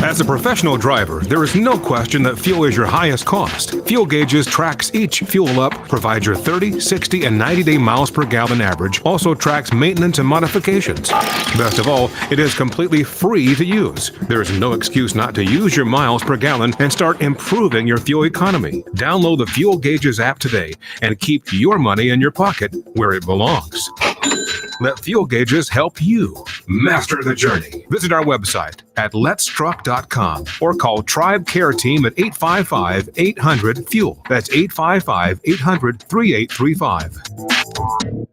As a professional driver, there is no question that fuel is your highest cost. Fuel Gauges tracks each fuel up, provides your 30, 60, and 90-day miles per gallon average, also tracks maintenance and modifications. Best of all, it is completely free to use. There is no excuse not to use your miles per gallon and start improving your fuel economy. Download the Fuel Gauges app today and keep your money in your pocket where it belongs. Let Fuel Gauges help you master the journey. Visit our website at letstruck.com or call Tribe Care Team at 855-800-FUEL. That's 855-800-3835.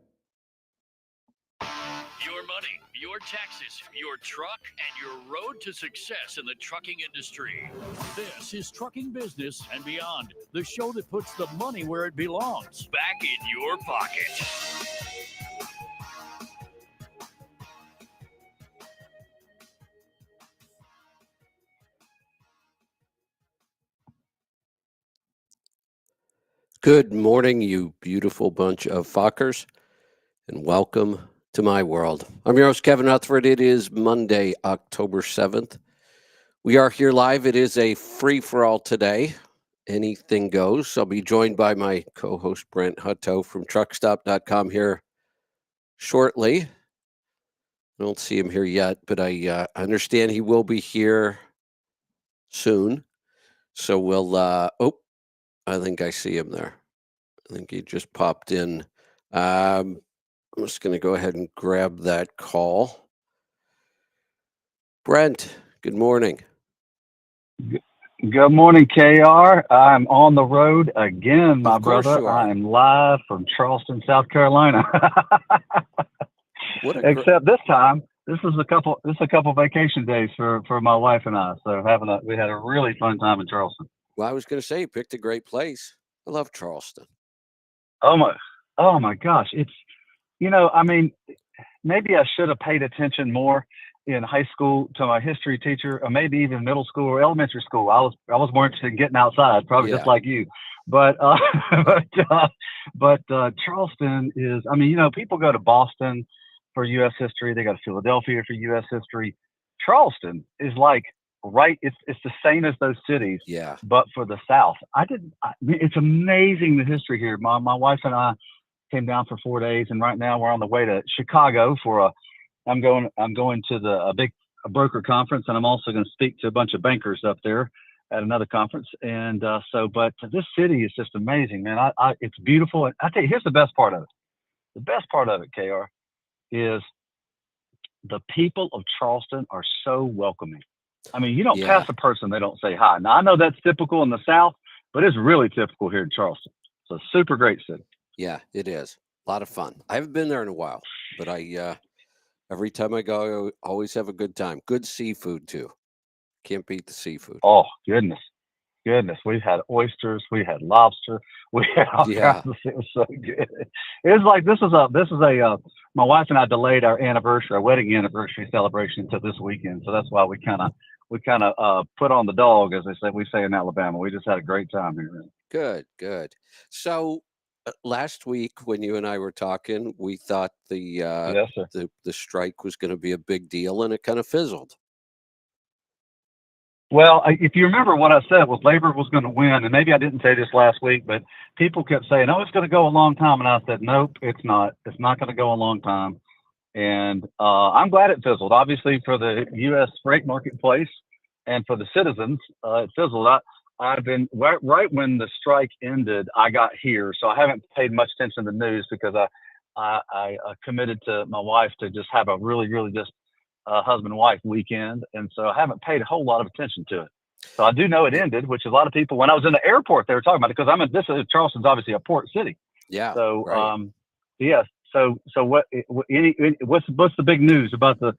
Your money, your taxes, your truck, and your road to success in the trucking industry. This is Trucking Business and Beyond, the show that puts the money where it belongs, back in your pocket. Good morning, you beautiful bunch of fuckers, and welcome to my world. I'm your host, Kevin Rutherford. It is Monday, October 7th. We are here live. It is a free-for-all today. Anything goes. I'll be joined by my co-host, Brent Hutto from truckstop.com here shortly. I don't see him here yet, but I understand he will be here soon. So we'll, I think I see him there. I think he just popped in. I'm just going to go ahead and grab that call. Brent, good morning. Good morning, KR. I'm on the road again, my brother. You are. I'm live from Charleston, South Carolina. Except this time, this is a couple vacation days for my wife and I. So we had a really fun time in Charleston. Well, I was going to say, you picked a great place. I love Charleston. Oh my gosh. It's, I mean, maybe I should have paid attention more in high school to my history teacher, or maybe even middle school or elementary school. I was more interested in getting outside, probably just like you. But Charleston is, people go to Boston for U.S. history. They go to Philadelphia for U.S. history. Charleston is like, right, it's the same as those cities, but for the South. It's amazing the history here. My wife and I came down for 4 days, and right now we're on the way to Chicago for I'm going to a big broker conference, and I'm also going to speak to a bunch of bankers up there at another conference. And but this city is just amazing, man. It's beautiful. And I tell you, here's the best part of it. The best part of it, KR, is the people of Charleston are so welcoming. I mean, you don't pass a person, they don't say hi. Now, I know that's typical in the South, but it's really typical here in Charleston. It's a super great city. Yeah, it is. A lot of fun. I haven't been there in a while, but every time I go, I always have a good time. Good seafood, too. Can't beat the seafood. Oh, goodness. We had oysters. We had lobster. We had all kinds of, it was so good. It was like, this is my wife and I delayed our wedding anniversary celebration until this weekend. So that's why we kind of put on the dog, as we say in Alabama. We just had a great time here. Good. So last week when you and I were talking, we thought the strike was going to be a big deal, and it kind of fizzled. Well, if you remember what I said was labor was going to win, and maybe I didn't say this last week, but people kept saying, "Oh, it's going to go a long time," and I said, "Nope, it's not. It's not going to go a long time." And I'm glad it fizzled. Obviously, for the U.S. freight marketplace and for the citizens, it fizzled. I've been right when the strike ended. I got here, so I haven't paid much attention to the news because I committed to my wife to just have a really, really just husband-wife weekend, and so I haven't paid a whole lot of attention to it. So I do know it ended, which a lot of people, when I was in the airport, they were talking about it because Charleston's obviously a port city. Yeah. So right. So what's the big news about the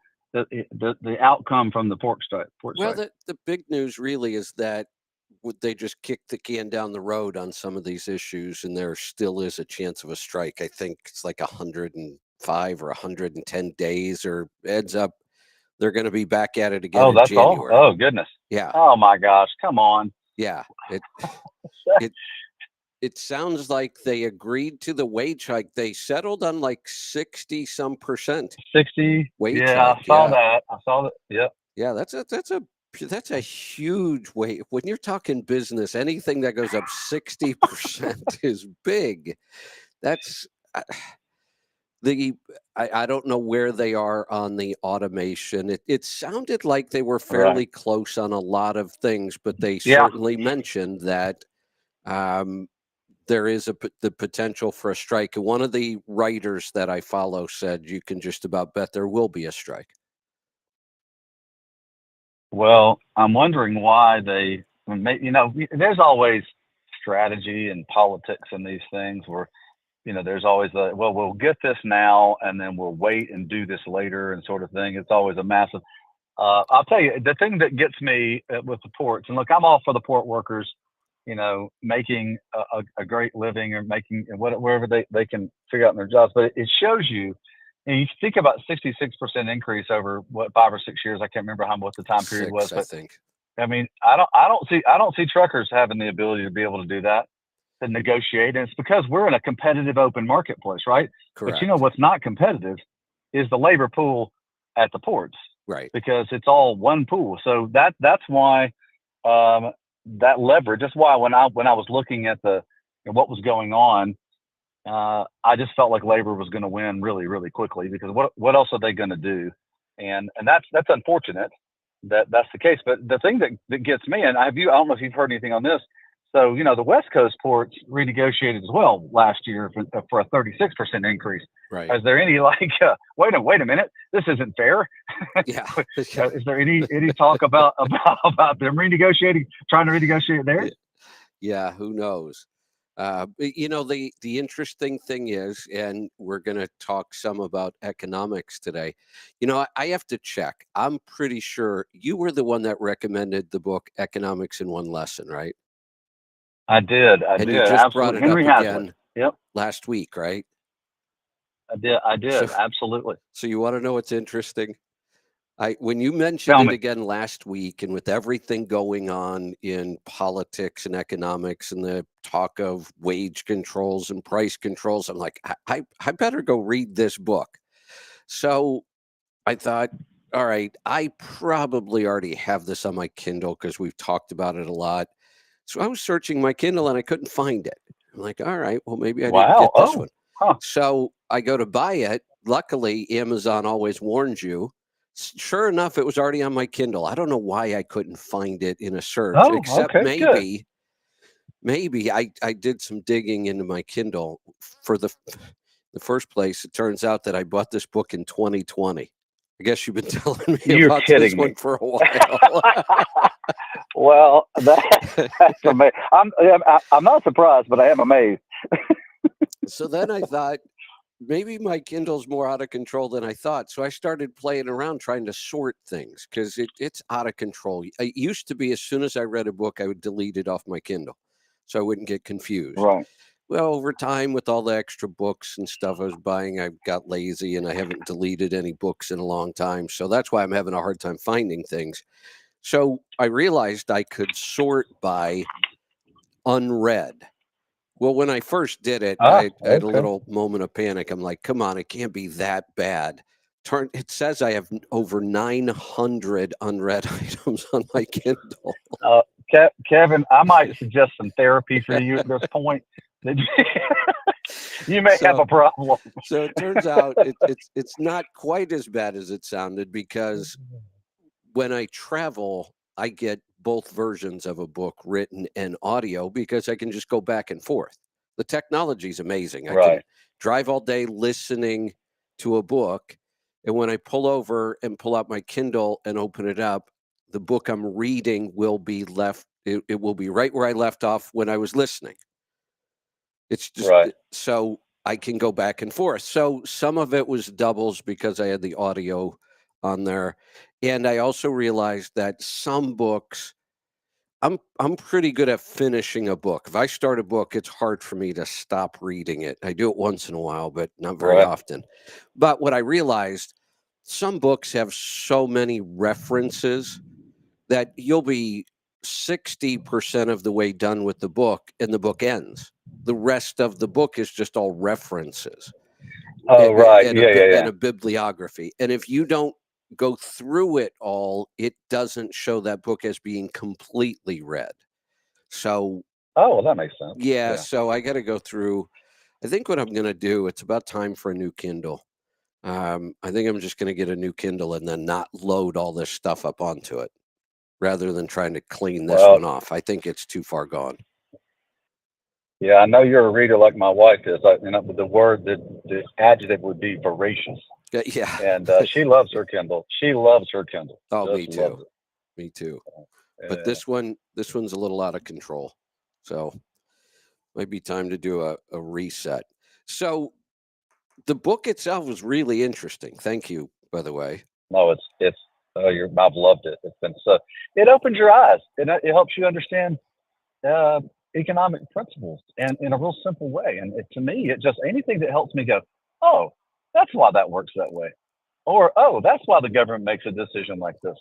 outcome from the port strike? Well, the big news really is that they just kicked the can down the road on some of these issues, and there still is a chance of a strike. I think it's like 105 or 110 days, or ends up they're going to be back at it again in January. Oh, goodness. Yeah. Oh, my gosh. Come on. Yeah. It sounds like they agreed to the wage hike. They settled on like 60-some%. 60. Wage hike. I saw that. Yep. Yeah, that's a That's a huge weight. When you're talking business, anything that goes up 60% is big. That's I don't know where they are on the automation. It sounded like they were fairly close on a lot of things, but they certainly mentioned that there is the potential for a strike. And one of the writers that I follow said you can just about bet there will be a strike. Well, I'm wondering why they, there's always strategy and politics in these things where, there's always we'll get this now and then we'll wait and do this later and sort of thing. It's always a massive, I'll tell you, the thing that gets me with the ports, and look, I'm all for the port workers, making a great living or making wherever they can figure out in their jobs, but it shows you. And you think about 66% increase over 5 or 6 years. I can't remember what the time period was, but I mean, I don't see truckers having the ability to be able to do that, to negotiate. And it's because we're in a competitive open marketplace, right? Correct. But what's not competitive is the labor pool at the ports, right? Because it's all one pool. So that's why that leverage. That's why when I was looking at what was going on. I just felt like labor was going to win really, really quickly because what else are they going to do? And that's unfortunate that that's the case. But the thing that gets me, and I don't know if you've heard anything on this. So, the West Coast ports renegotiated as well last year for a 36% increase. Right. Is there any wait a minute, this isn't fair? Yeah. Is there any talk about them trying to renegotiate theirs? Yeah. Who knows? The interesting thing is, and we're going to talk some about economics today. I have to check. I'm pretty sure you were the one that recommended the book Economics in One Lesson, right? I did. And you just brought it Henry up Hazlitt. again last week, right? I did. Absolutely. So you want to know what's interesting? When you mentioned it again last week, and with everything going on in politics and economics and the talk of wage controls and price controls, I'm like, I better go read this book. So I thought, all right, I probably already have this on my Kindle because we've talked about it a lot. So I was searching my Kindle and I couldn't find it. I'm like, all right, well, maybe I didn't get this one. Huh. So I go to buy it. Luckily, Amazon always warns you. Sure enough, it was already on my Kindle. I don't know why I couldn't find it in a search, except maybe I did some digging into my Kindle. For the first place, it turns out that I bought this book in 2020. I guess you've been telling me about this one for a while. Well, that's amazing. I'm not surprised, but I am amazed. So then I thought, maybe my Kindle's more out of control than I thought. So I started playing around trying to sort things because it's out of control. It used to be as soon as I read a book, I would delete it off my Kindle so I wouldn't get confused. Right. Well, over time, with all the extra books and stuff I was buying, I got lazy and I haven't deleted any books in a long time. So that's why I'm having a hard time finding things. So I realized I could sort by unread. Well, when I first did it, I had a little moment of panic. I'm like, come on, it can't be that bad. It says I have over 900 unread items on my Kindle. Kevin, I might suggest some therapy for you at this point. You may have a problem. So it turns out it's not quite as bad as it sounded, because when I travel, I get both versions of a book, written and audio, because I can just go back and forth. The technology is amazing. I can drive all day listening to a book, and when I pull over and pull out my Kindle and open it up, the book I'm reading will be it will be right where I left off when I was listening. It's just so I can go back and forth. So some of it was doubles because I had the audio on there. And I also realized that some books, I'm pretty good at finishing a book. If I start a book, it's hard for me to stop reading it. I do it once in a while, but not very often. But what I realized, some books have so many references that you'll be 60% of the way done with the book and the book ends. The rest of the book is just all references. Oh, right. And a bibliography. And if you don't go through it all, it doesn't show that book as being completely read. So, well, that makes sense. Yeah, so I got to go through. I think what I'm going to do, it's about time for a new Kindle. I think I'm just going to get a new Kindle and then not load all this stuff up onto it rather than trying to clean this one off. I think it's too far gone. Yeah, I know you're a reader like my wife is. The adjective would be voracious. Yeah. And she loves her Kindle. She loves her Kindle. Oh, me too. Me too. But this one's a little out of control. So might be time to do a reset. So the book itself was really interesting. Thank you, by the way. No, I've loved it. It's been it opens your eyes. It helps you understand economic principles and in a real simple way. And to me, it just anything that helps me go, oh, that's why that works that way. Or, oh, that's why the government makes a decision like this.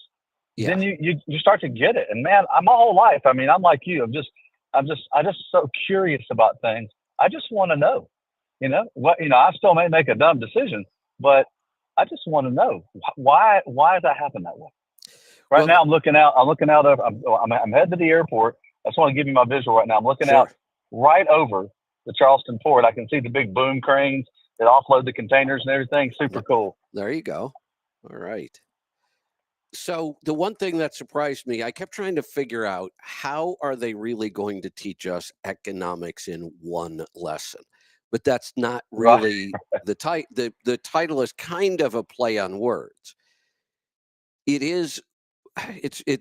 Yeah. Then you start to get it. And man, my whole life, I mean, I'm like you. I'm just so curious about things. I just want to know, I still may make a dumb decision, but I just want to know why does that happen that way? Right now I'm looking out of, I'm headed to the airport. I just want to give you my visual right now. I'm looking out right over the Charleston port. I can see the big boom cranes that offload the containers and everything. Super cool. There you go. All right. So the one thing that surprised me, I kept trying to figure out how are they really going to teach us economics in one lesson? But that's not really the title. The title is kind of a play on words. It's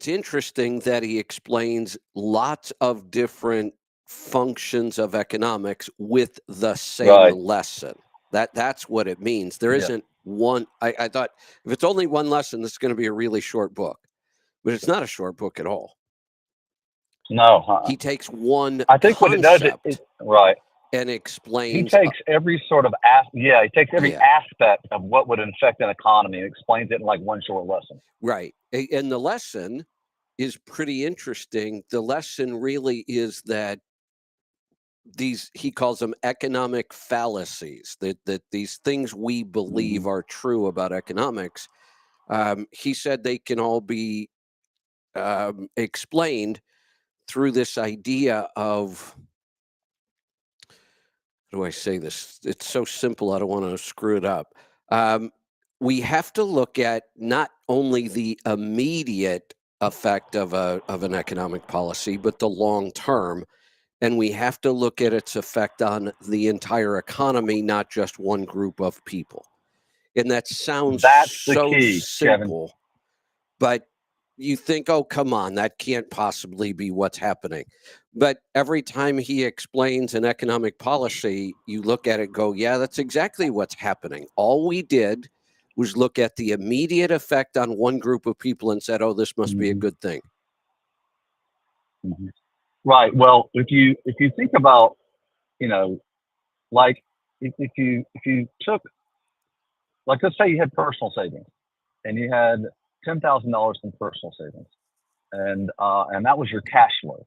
interesting that he explains lots of different functions of economics with the same lesson. That's what it means. There isn't one. I thought if it's only one lesson, this is going to be a really short book, but it's not a short book at all. No, he takes one. I think what it does, and explains. He takes every sort of he takes every aspect of what would affect an economy and explains it in like one short lesson. Right, and the lesson is pretty interesting. The lesson really is that he calls them economic fallacies, that these things we believe are true about economics. He said they can all be explained through this idea of, how do I say this? It's so simple, I don't want to screw it up. We have to look at not only the immediate effect of an economic policy, but the long term. And we have to look at its effect on the entire economy, not just one group of people. And that sounds so simple, Kevin. But you think, oh, come on, that can't possibly be what's happening. But every time he explains an economic policy, you look at it and go, yeah, that's exactly what's happening. All we did was look at the immediate effect on one group of people and said, oh, this must be a good thing. Right. Well, if you think about, like if you took, like, let's say you had personal savings and you had $10,000 in personal savings, and that was your cash flow,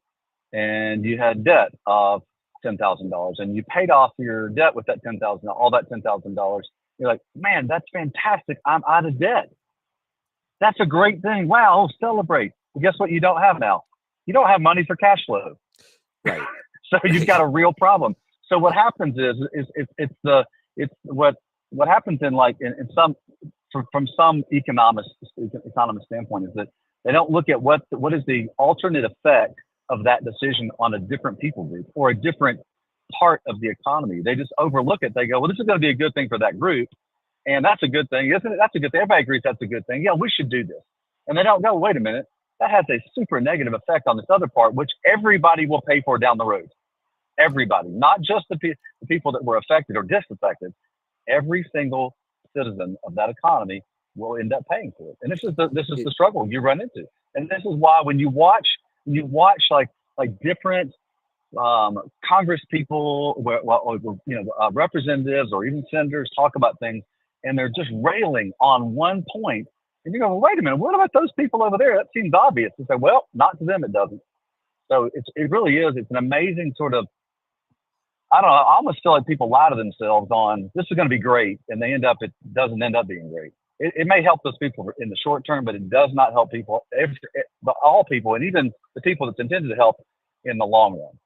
and you had debt of $10,000, and you paid off your debt with that $10,000, all that $10,000. You're like, man, that's fantastic. I'm out of debt. That's a great thing. Wow, celebrate. Well, guess what? You don't have now. You don't have money for cash flow. Right. So you've got a real problem. So what happens is what happens in some, from some economist standpoint, is that they don't look at what is the alternate effect of that decision on a different people group or a different part of the economy. They just overlook it. They go, well, this is going to be a good thing for that group, and that's a good thing, isn't it? That's a good thing. Everybody agrees that's a good thing. Yeah, we should do this. And they don't go, wait a minute, that has a super negative effect on this other part, which everybody will pay for down the road. Everybody, not just the people that were affected or disaffected. Every single citizen of that economy will end up paying for it. And this is the struggle you run into. And this is why when you watch like different Congress people, representatives or even senators talk about things, and they're just railing on one point, and you go, well, wait a minute, what about those people over there? That seems obvious. They say, well, not to them, it doesn't. So it really is. It's an amazing sort of, I don't know, I almost feel like people lie to themselves on this is going to be great, and it doesn't end up being great. it may help those people in the short term, but it does not help people, all people, and even the people that's intended to help in the long run.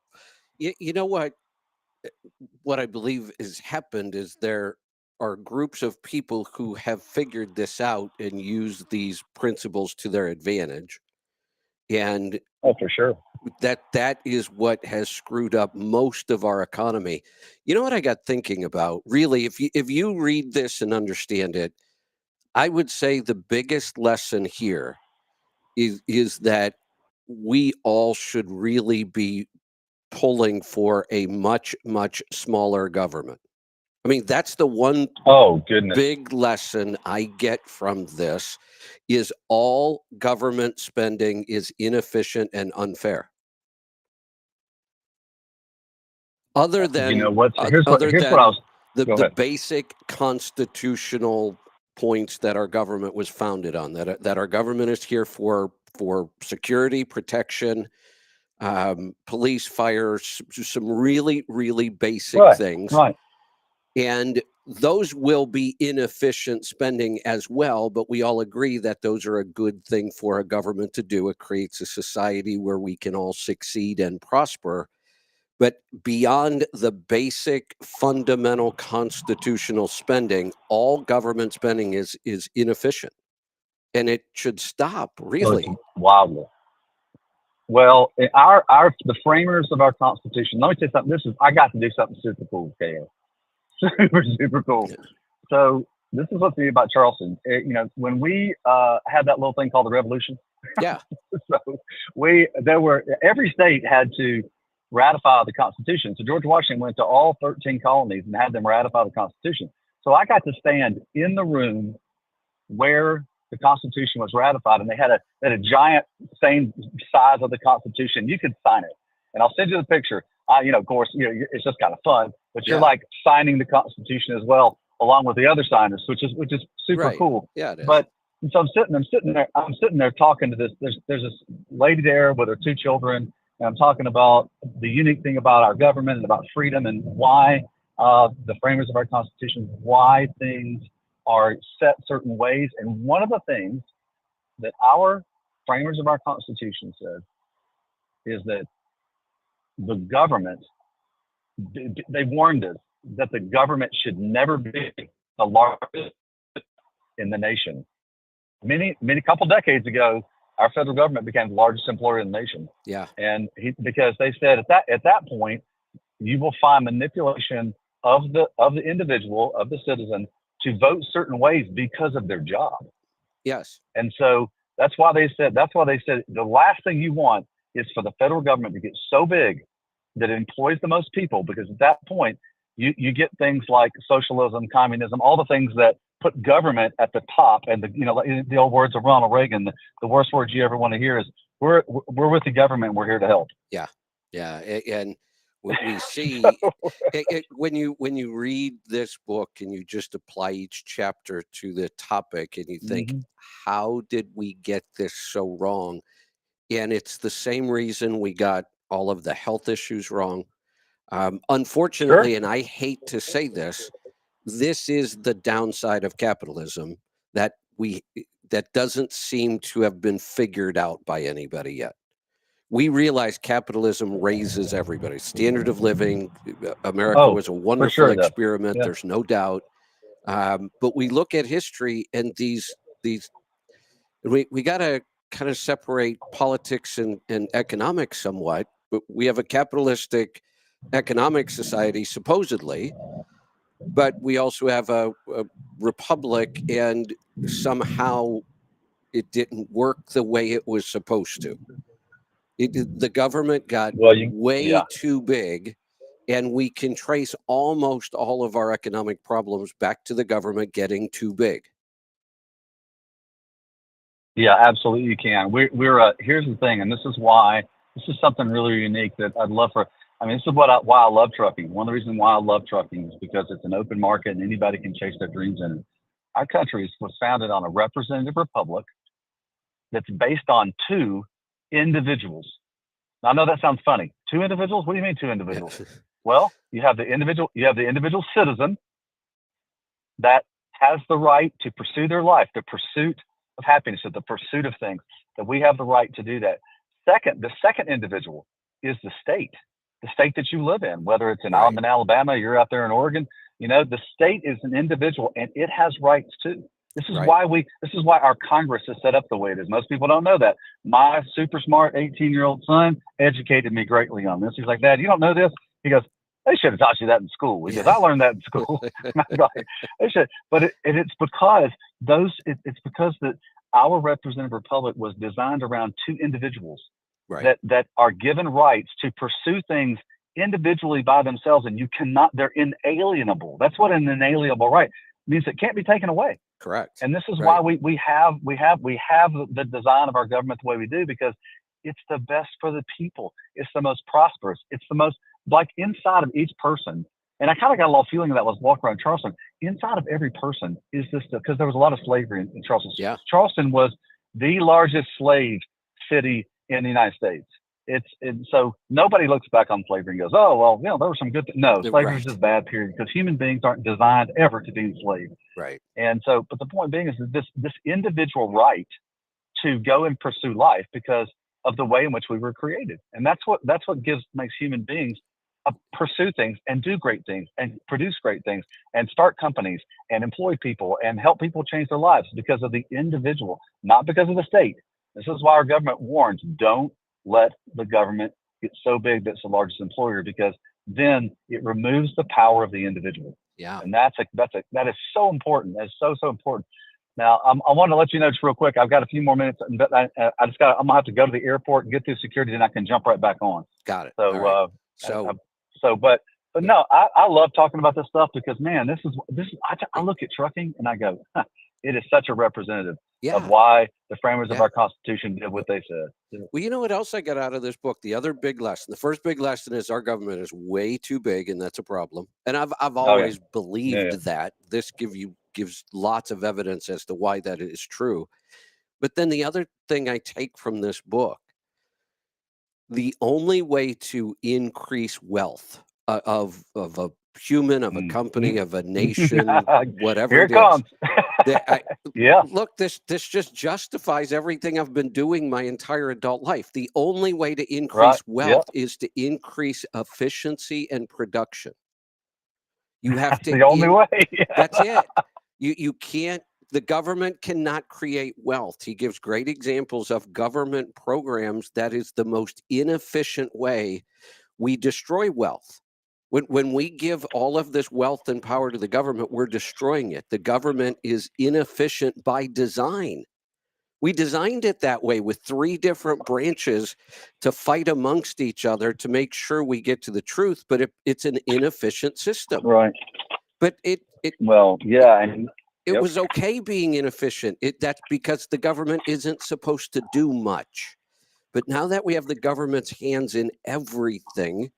You know what I believe has happened is there are groups of people who have figured this out and use these principles to their advantage. And for sure, that is what has screwed up most of our economy. You know what I got thinking about? Really, if you read this and understand it, I would say the biggest lesson here is that we all should really be pulling for a much, much smaller government. I mean, that's the one big lesson I get from this is all government spending is inefficient and unfair. Other than the basic constitutional points that our government was founded on, that our government is here for security, protection, police, fire, some really, really basic things. Right. And those will be inefficient spending as well, but we all agree that those are a good thing for a government to do. It creates a society where we can all succeed and prosper. But beyond the basic fundamental constitutional spending, all government spending is inefficient. And it should stop, really. Wildly. Well, the framers of our Constitution, let me tell you something. I got to do something super cool, KO. Super cool. Yeah. So this is what's neat about Charleston. When we had that little thing called the Revolution. Yeah. So every state had to ratify the Constitution. So George Washington went to all 13 colonies and had them ratify the Constitution. So I got to stand in the room where the Constitution was ratified, and they had a giant, same size of the Constitution. You could sign it, and I'll send you the picture. Of course, it's just kind of fun, but you're like signing the Constitution as well, along with the other signers, which is super cool. Yeah, it is. But so I'm sitting there talking to this. There's this lady there with her 2 children, and I'm talking about the unique thing about our government and about freedom and why the framers of our Constitution, why things are set certain ways. And one of the things that our framers of our Constitution said is that the government, they warned us that the government should never be the largest in the nation. Many couple decades ago, our federal government became the largest employer in the nation. Yeah. And because they said at that point, you will find manipulation of the individual, of the citizen, to vote certain ways because of their job. Yes. And so that's why they said the last thing you want is for the federal government to get so big that it employs the most people, because at that point you get things like socialism, communism, all the things that put government at the top. And the old words of Ronald Reagan, the worst words you ever want to hear is we're with the government, we're here to help. Yeah. And what we see when you read this book and you just apply each chapter to the topic and you think, how did we get this so wrong? And it's the same reason we got all of the health issues wrong. Unfortunately, and I hate to say this is the downside of capitalism that doesn't seem to have been figured out by anybody yet. We realize capitalism raises everybody's standard of living. America was a wonderful experiment. Yeah. There's no doubt. But we look at history and we got to kind of separate politics and economics somewhat. But we have a capitalistic economic society, supposedly, but we also have a republic, and somehow it didn't work the way it was supposed to. The government got way too big, and we can trace almost all of our economic problems back to the government getting too big. Yeah, absolutely, you can. We're here's the thing, and this is something really unique that I'd love for. I mean, this is why I love trucking. One of the reasons why I love trucking is because it's an open market and anybody can chase their dreams in it. Our country was founded on a representative republic that's based on 2 individuals. Now, I know that sounds funny. 2 individuals? What do you mean 2 individuals? Well, you have the individual citizen that has the right to pursue their life, the pursuit of happiness, or the pursuit of things, that we have the right to do that. The second individual is the state that you live in, whether it's in Alabama, you're out there in Oregon. The state is an individual, and it has rights too. This is why our Congress is set up the way it is. Most people don't know that. My super smart 18-year-old son educated me greatly on this. He's like, Dad, you don't know this? He goes, they should have taught you that in school. He goes, I learned that in school. They should. But it's because that our representative republic was designed around two individuals that are given rights to pursue things individually by themselves, and they're inalienable. That's what an inalienable right means. It can't be taken away. Correct. And this is why we have the design of our government the way we do, because it's the best for the people. It's the most prosperous. It's the most, like, inside of each person. And I kind of got a little feeling of that was walking around Charleston. Inside of every person is this, because there was a lot of slavery in Charleston. Yeah. Charleston was the largest slave city in the United States. And so nobody looks back on slavery and goes, oh, well, there were some good things. No, slavery is just bad, period, because human beings aren't designed ever to be enslaved. Right. And so, but the point being is that this individual right to go and pursue life because of the way in which we were created. And that's what makes human beings pursue things and do great things and produce great things and start companies and employ people and help people change their lives, because of the individual, not because of the state. This is why our government warns, don't let the government get so big that it's the largest employer, because then it removes the power of the individual. Yeah. And that is so important. That's so important. Now, I want to let you know just real quick. I've got a few more minutes, but I'm gonna have to go to the airport and get through security, and I can jump right back on. Got it. So, but no, I love talking about this stuff, because, man, this is I look at trucking and I go, it is such a representative of why the framers of our Constitution did what they said. Well, you know what else I got out of this book? The other big lesson, the first big lesson, is our government is way too big, and that's a problem. And I've always believed that. This gives lots of evidence as to why that is true. But then the other thing I take from this book, the only way to increase wealth of a human, of a company, of a nation, whatever Here it comes. Look, this just justifies everything I've been doing my entire adult life. The only way to increase wealth is to increase efficiency and production. You have to. The only way. That's it. You can't. The government cannot create wealth. He gives great examples of government programs that is the most inefficient way we destroy wealth. When we give all of this wealth and power to the government, we're destroying it. The government is inefficient by design. We designed it that way, with 3 different branches to fight amongst each other to make sure we get to the truth, but it's an inefficient system. Right. But it was okay being inefficient. That's because the government isn't supposed to do much. But now that we have the government's hands in everything,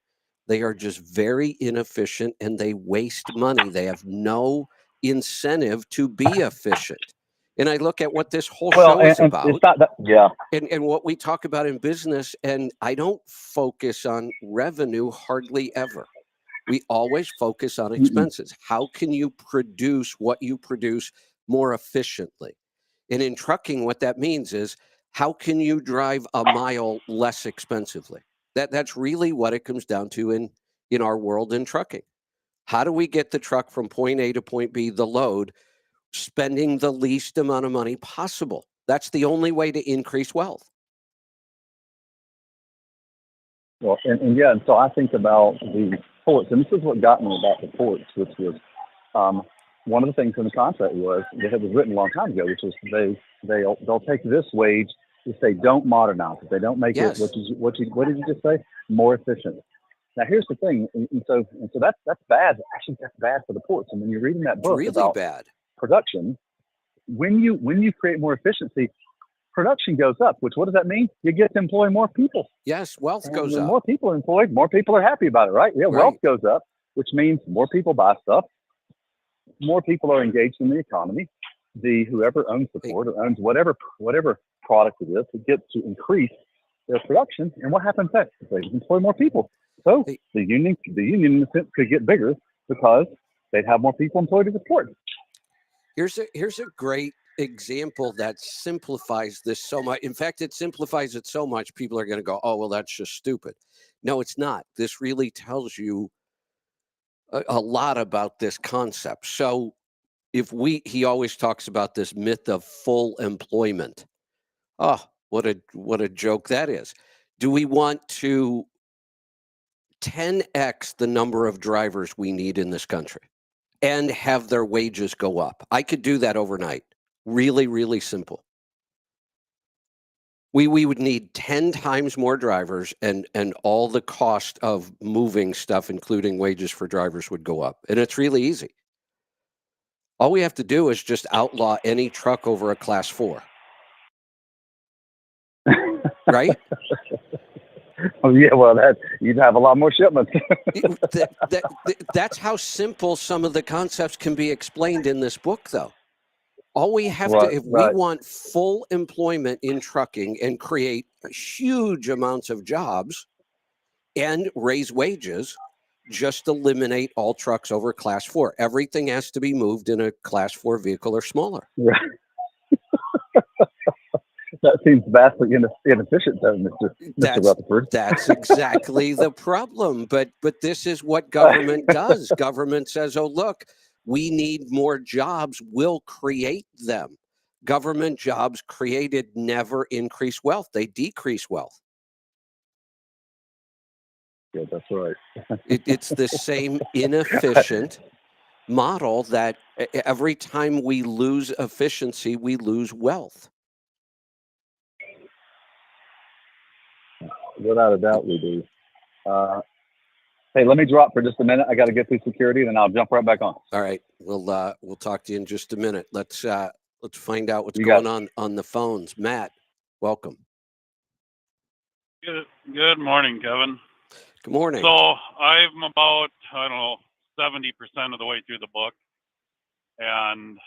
they are just very inefficient, and they waste money. They have no incentive to be efficient. And I look at what this whole show is about, it's not that, and what we talk about in business, and I don't focus on revenue hardly ever. We always focus on expenses. How can you produce what you produce more efficiently? And in trucking, what that means is, how can you drive a mile less expensively? That's really what it comes down to in our world in trucking. How do we get the truck from point A to point B, the load, spending the least amount of money possible? That's the only way to increase wealth. Well, and so I think about the ports, and this is what got me about the ports, which was one of the things in the contract was that it was written a long time ago, which was they'll take this wage if they don't modernize it. They don't make it what did you just say? More efficient. Now here's the thing, and so that's bad. Actually, that's bad for the ports. And when you're reading that book about production, when you create more efficiency, production goes up. Which, what does that mean? You get to employ more people. Yes, wealth goes up. More people are employed, more people are happy about it, right? Yeah, wealth goes up, which means more people buy stuff, more people are engaged in the economy. Whoever owns the port or owns whatever product it is, it gets to increase their production. And what happens next? They employ more people. So the union in a sense could get bigger because they'd have more people employed at the port. Here's a great example that simplifies this so much. In fact, it simplifies it so much, people are going to go, oh, well, that's just stupid. No, it's not. This really tells you a lot about this concept. So he always talks about this myth of full employment. Oh, what a joke that is. Do we want to 10x the number of drivers we need in this country and have their wages go up? I could do that overnight. Really, really simple. We would need 10 times more drivers, and all the cost of moving stuff, including wages for drivers, would go up. And it's really easy. All we have to do is just outlaw any truck over a class 4. Right? Oh, yeah, well, you'd have a lot more shipments. That's how simple some of the concepts can be explained in this book, though. All we have to, if we want full employment in trucking and create huge amounts of jobs and raise wages, just eliminate all trucks over class 4. Everything has to be moved in a class 4 vehicle or smaller. Right. That seems vastly inefficient, doesn't it, Mr. Rutherford? That's exactly the problem. But this is what government does. Government says, oh, look, we need more jobs. We'll create them. Government jobs created never increase wealth. They decrease wealth. Yeah, that's right. It's the same inefficient model that every time we lose efficiency, we lose wealth. Without a doubt, we do. Hey, let me drop for just a minute. I got to get through security, then I'll jump right back on. All right, we'll talk to you in just a minute. Let's find out what's going on the phones. Matt, welcome. Good morning, Kevin. Good morning. So I'm about 70% of the way through the book, and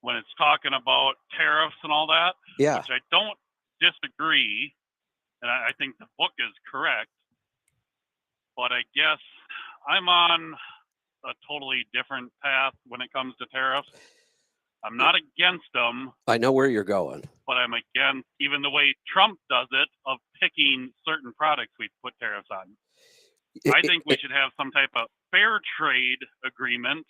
when it's talking about tariffs and all that, which I don't disagree, and I think the book is correct, but I guess I'm on a totally different path when it comes to tariffs. I'm not against them. I know where you're going. But I'm against even the way Trump does it of picking certain products we put tariffs on. I think we should have some type of fair trade agreement.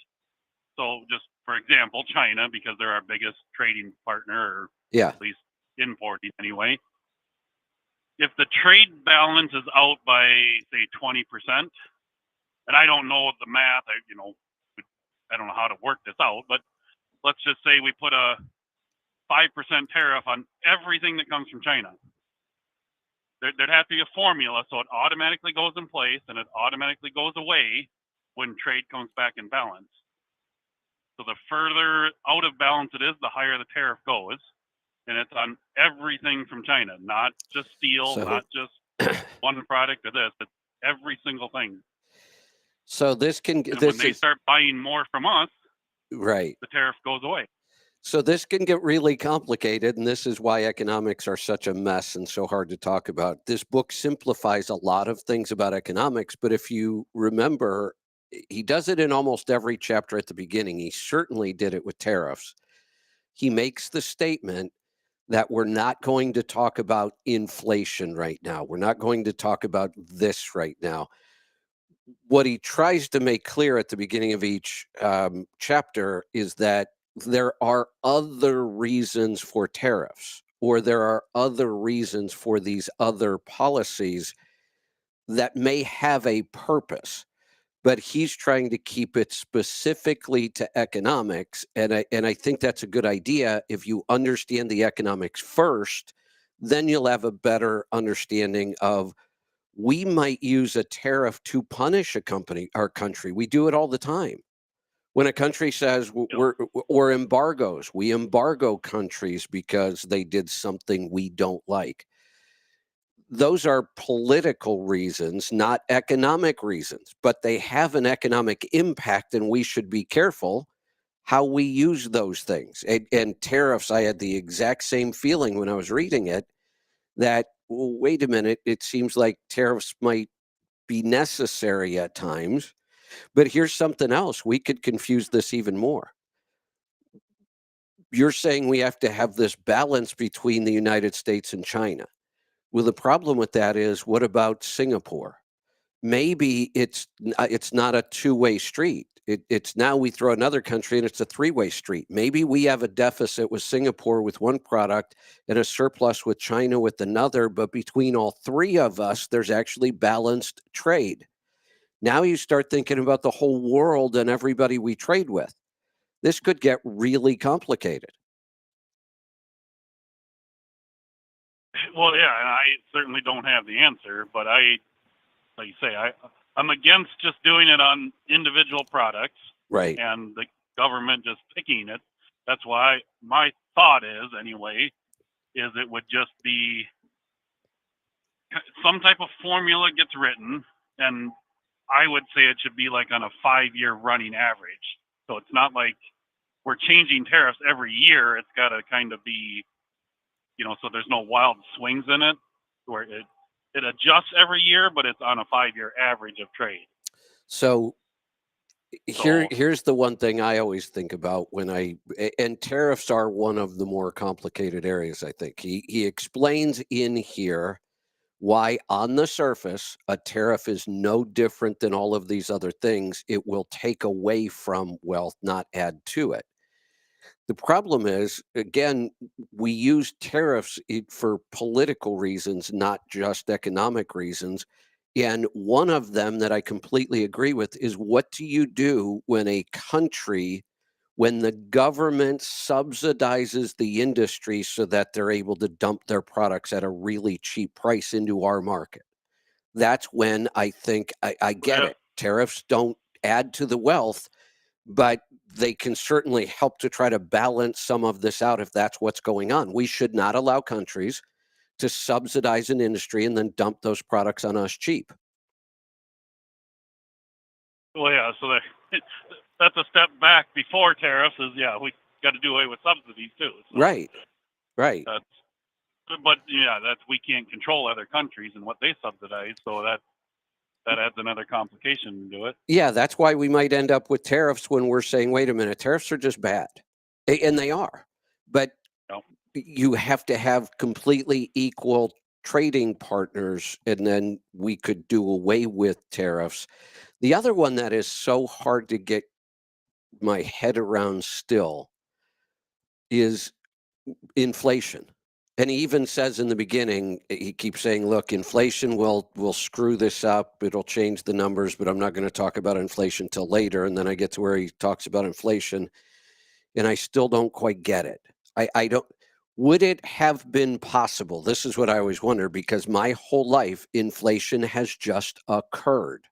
So just for example, China, because they're our biggest trading partner, or at least importing anyway. If the trade balance is out by, say, 20%, and I don't know the math, I don't know how to work this out, but let's just say we put a 5% tariff on everything that comes from China. There'd have to be a formula so it automatically goes in place and it automatically goes away when trade comes back in balance. So the further out of balance it is, the higher the tariff goes. And it's on everything from China, not just steel, not just one product or this, it's every single thing. So when they start buying more from us, right, the tariff goes away. So this can get really complicated, and this is why economics are such a mess and so hard to talk about. This book simplifies a lot of things about economics, but if you remember, he does it in almost every chapter at the beginning. He certainly did it with tariffs. He makes the statement that we're not going to talk about inflation right now. We're not going to talk about this right now. What he tries to make clear at the beginning of each chapter is that there are other reasons for tariffs, or there are other reasons for these other policies that may have a purpose, but he's trying to keep it specifically to economics. And I think that's a good idea. If you understand the economics first, then you'll have a better understanding of, we might use a tariff to punish our country. We do it all the time. When a country says or embargoes, we embargo countries because they did something we don't like. Those are political reasons, not economic reasons, but they have an economic impact, and we should be careful how we use those things. And tariffs, I had the exact same feeling when I was reading it, that, well, wait a minute, it seems like tariffs might be necessary at times. But here's something else. We could confuse this even more. you're saying we have to have this balance between the United States and China. Well, the problem with that is, what about Singapore? Maybe it's not a two-way street. It's now we throw another country and it's a three-way street. Maybe we have a deficit with Singapore with one product and a surplus with China with another, but between all three of us, there's actually balanced trade. Now you start thinking about the whole world and everybody we trade with. This could get really complicated. Well, yeah, and I certainly don't have the answer, but like you say, I'm against just doing it on individual products, right? And the government just picking it. That's why my thought is, anyway, is it would just be some type of formula gets written, and I would say it should be like on a 5-year running average. So it's not like we're changing tariffs every year. It's got to kind of be, so there's no wild swings in it, where it adjusts every year, but it's on a 5-year average of trade. So here's the one thing I always think about and tariffs are one of the more complicated areas, I think. He explains in here why on the surface a tariff is no different than all of these other things. It will take away from wealth, not add to it. The problem is, again, we use tariffs for political reasons, not just economic reasons. And one of them that I completely agree with is, what do you do when the government subsidizes the industry so that they're able to dump their products at a really cheap price into our market? That's when I think I get it. Tariffs don't add to the wealth, but they can certainly help to try to balance some of this out if that's what's going on. We should not allow countries to subsidize an industry and then dump those products on us cheap. Well, yeah, so that's a step back before tariffs is, we got to do away with subsidies too. So right. But we can't control other countries and what they subsidize, so that adds another complication to it. Yeah, that's why we might end up with tariffs when we're saying, wait a minute, tariffs are just bad. And they are. But you have to have completely equal trading partners, and then we could do away with tariffs. The other one that is so hard to get my head around still is inflation. And he even says in the beginning, he keeps saying, look, inflation will screw this up. It'll change the numbers, but I'm not going to talk about inflation till later. And then I get to where he talks about inflation, and I still don't quite get it. I don't. Would it have been possible? This is what I always wonder, because my whole life, inflation has just occurred.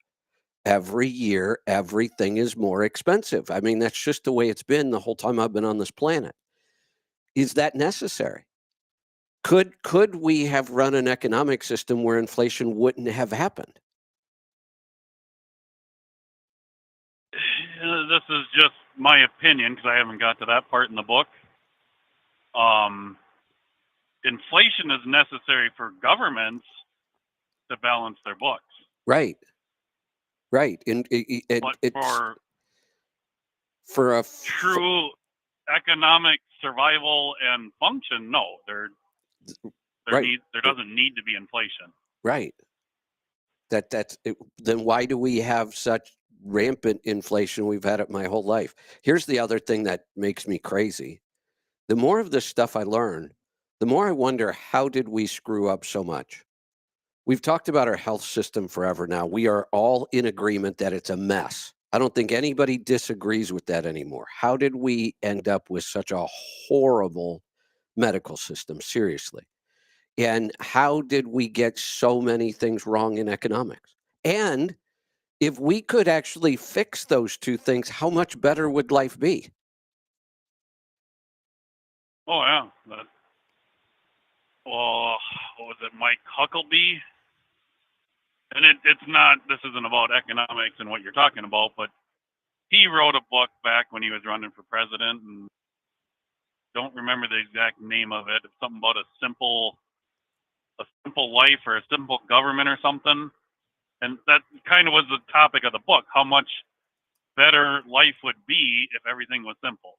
Every year, everything is more expensive. I mean, that's just the way it's been the whole time I've been on this planet. Is that necessary? Could we have run an economic system where inflation wouldn't have happened? This is just my opinion, because I haven't got to that part in the book. Inflation is necessary for governments to balance their books. Right. And but for a true economic survival and function, no, there doesn't need to be inflation. Right. Then why do we have such rampant inflation? We've had it my whole life. Here's the other thing that makes me crazy. The more of this stuff I learn, the more I wonder, how did we screw up so much? We've talked about our health system forever now. We are all in agreement that it's a mess. I don't think anybody disagrees with that anymore. How did we end up with such a horrible medical system? Seriously. And how did we get so many things wrong in economics? And if we could actually fix those two things, how much better would life be? Oh, yeah. What was it, Mike Huckabee? And it's not, this isn't about economics and what you're talking about, but he wrote a book back when he was running for president, and don't remember the exact name of it. It's something about a simple life or a simple government or something. And that kind of was the topic of the book, how much better life would be if everything was simple.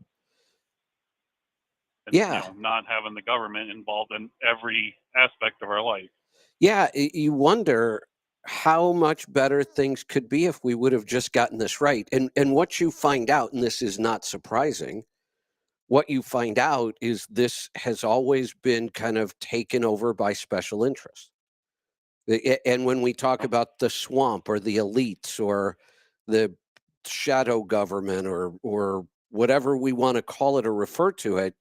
And, not having the government involved in every aspect of our life. Yeah, you wonder how much better things could be if we would have just gotten this right. And what you find out, and this is not surprising, what you find out is this has always been kind of taken over by special interests. And when we talk about the swamp or the elites or the shadow government or whatever we want to call it or refer to it,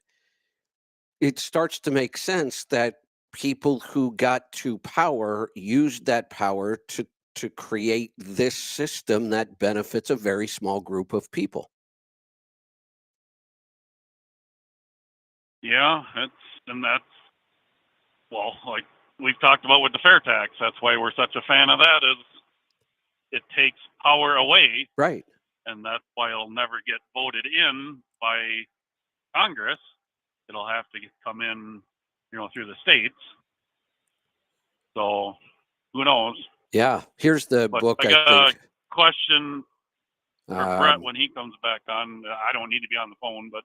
it starts to make sense that people who got to power used that power to create this system that benefits a very small group of people. Yeah, that's well, like we've talked about with the fair tax. That's why we're such a fan of that. Is it takes power away, right? And that's why it'll never get voted in by Congress. It'll have to come in, through the states. So who knows? Yeah, here's the book. I got a question for Brett when he comes back on. I don't need to be on the phone, but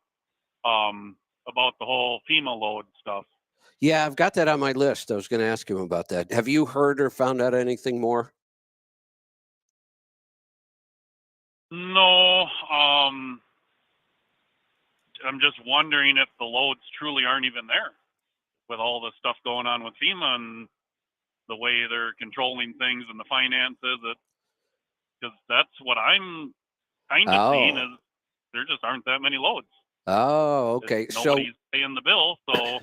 about the whole FEMA load stuff. Yeah, I've got that on my list. I was going to ask him about that. Have you heard or found out anything more? No. I'm just wondering if the loads truly aren't even there with all the stuff going on with FEMA and the way they're controlling things and the finances. Because that's what I'm kind of seeing is there just aren't that many loads. Oh, okay. Nobody's paying the bill, so.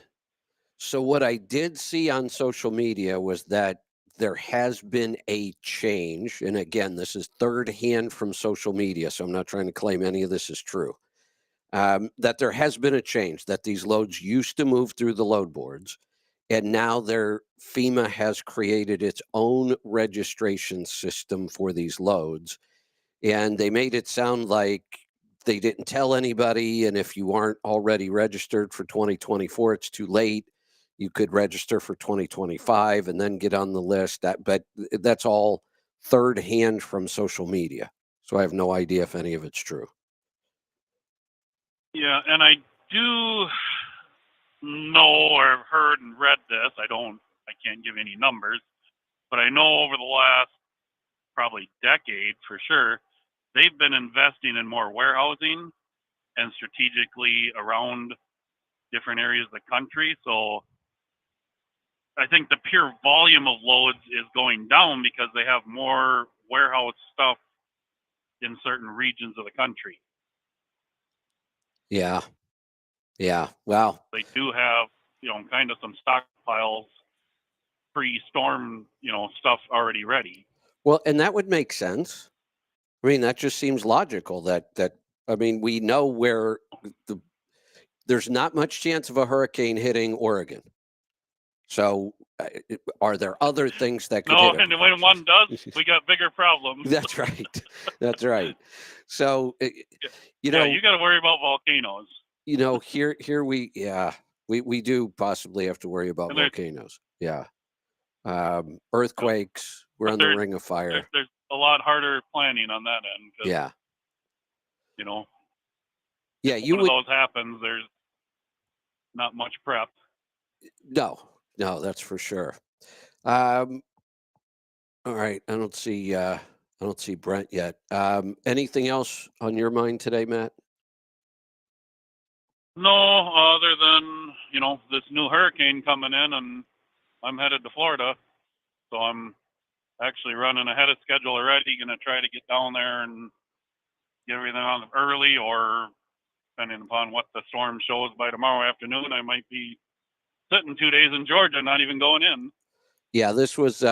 So what I did see on social media was that there has been a change. And again, this is third hand from social media, so I'm not trying to claim any of this is true. That there has been a change, that these loads used to move through the load boards, and now FEMA has created its own registration system for these loads. And they made it sound like they didn't tell anybody. And if you aren't already registered for 2024, it's too late. You could register for 2025 and then get on the list. But that's all third hand from social media. So I have no idea if any of it's true. Yeah, and I do know or have heard and read this. I can't give any numbers, but I know over the last probably decade for sure, they've been investing in more warehousing and strategically around different areas of the country. So I think the pure volume of loads is going down because they have more warehouse stuff in certain regions of the country. Yeah. Yeah. Well, they do have, kind of some stockpiles, pre-storm, stuff already ready. Well, and that would make sense. I mean, that just seems logical I mean, we know where there's not much chance of a hurricane hitting Oregon. So are there other things that could hit it? And when one does, we got bigger problems. That's right. That's right. So, you got to worry about volcanoes. Here we do possibly have to worry about volcanoes. Yeah. Earthquakes. We're on the ring of fire. There's a lot harder planning on that end. Yeah. Yeah, when one of those happens, there's not much prep. No, that's for sure. All right. I don't see Brent yet. Anything else on your mind today, Matt? No, other than, this new hurricane coming in, and I'm headed to Florida. So I'm actually running ahead of schedule already, going to try to get down there and get everything on early, or depending upon what the storm shows by tomorrow afternoon, I might be sitting 2 days in Georgia, not even going in. Yeah, this was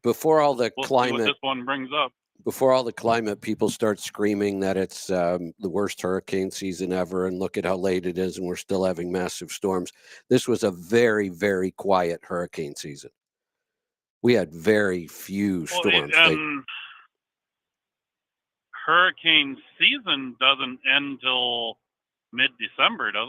before all the climate. See what this one brings up. Before all the climate, people start screaming that it's the worst hurricane season ever, and look at how late it is, and we're still having massive storms. This was a very, very quiet hurricane season. We had very few storms. Hurricane season doesn't end till mid-December, does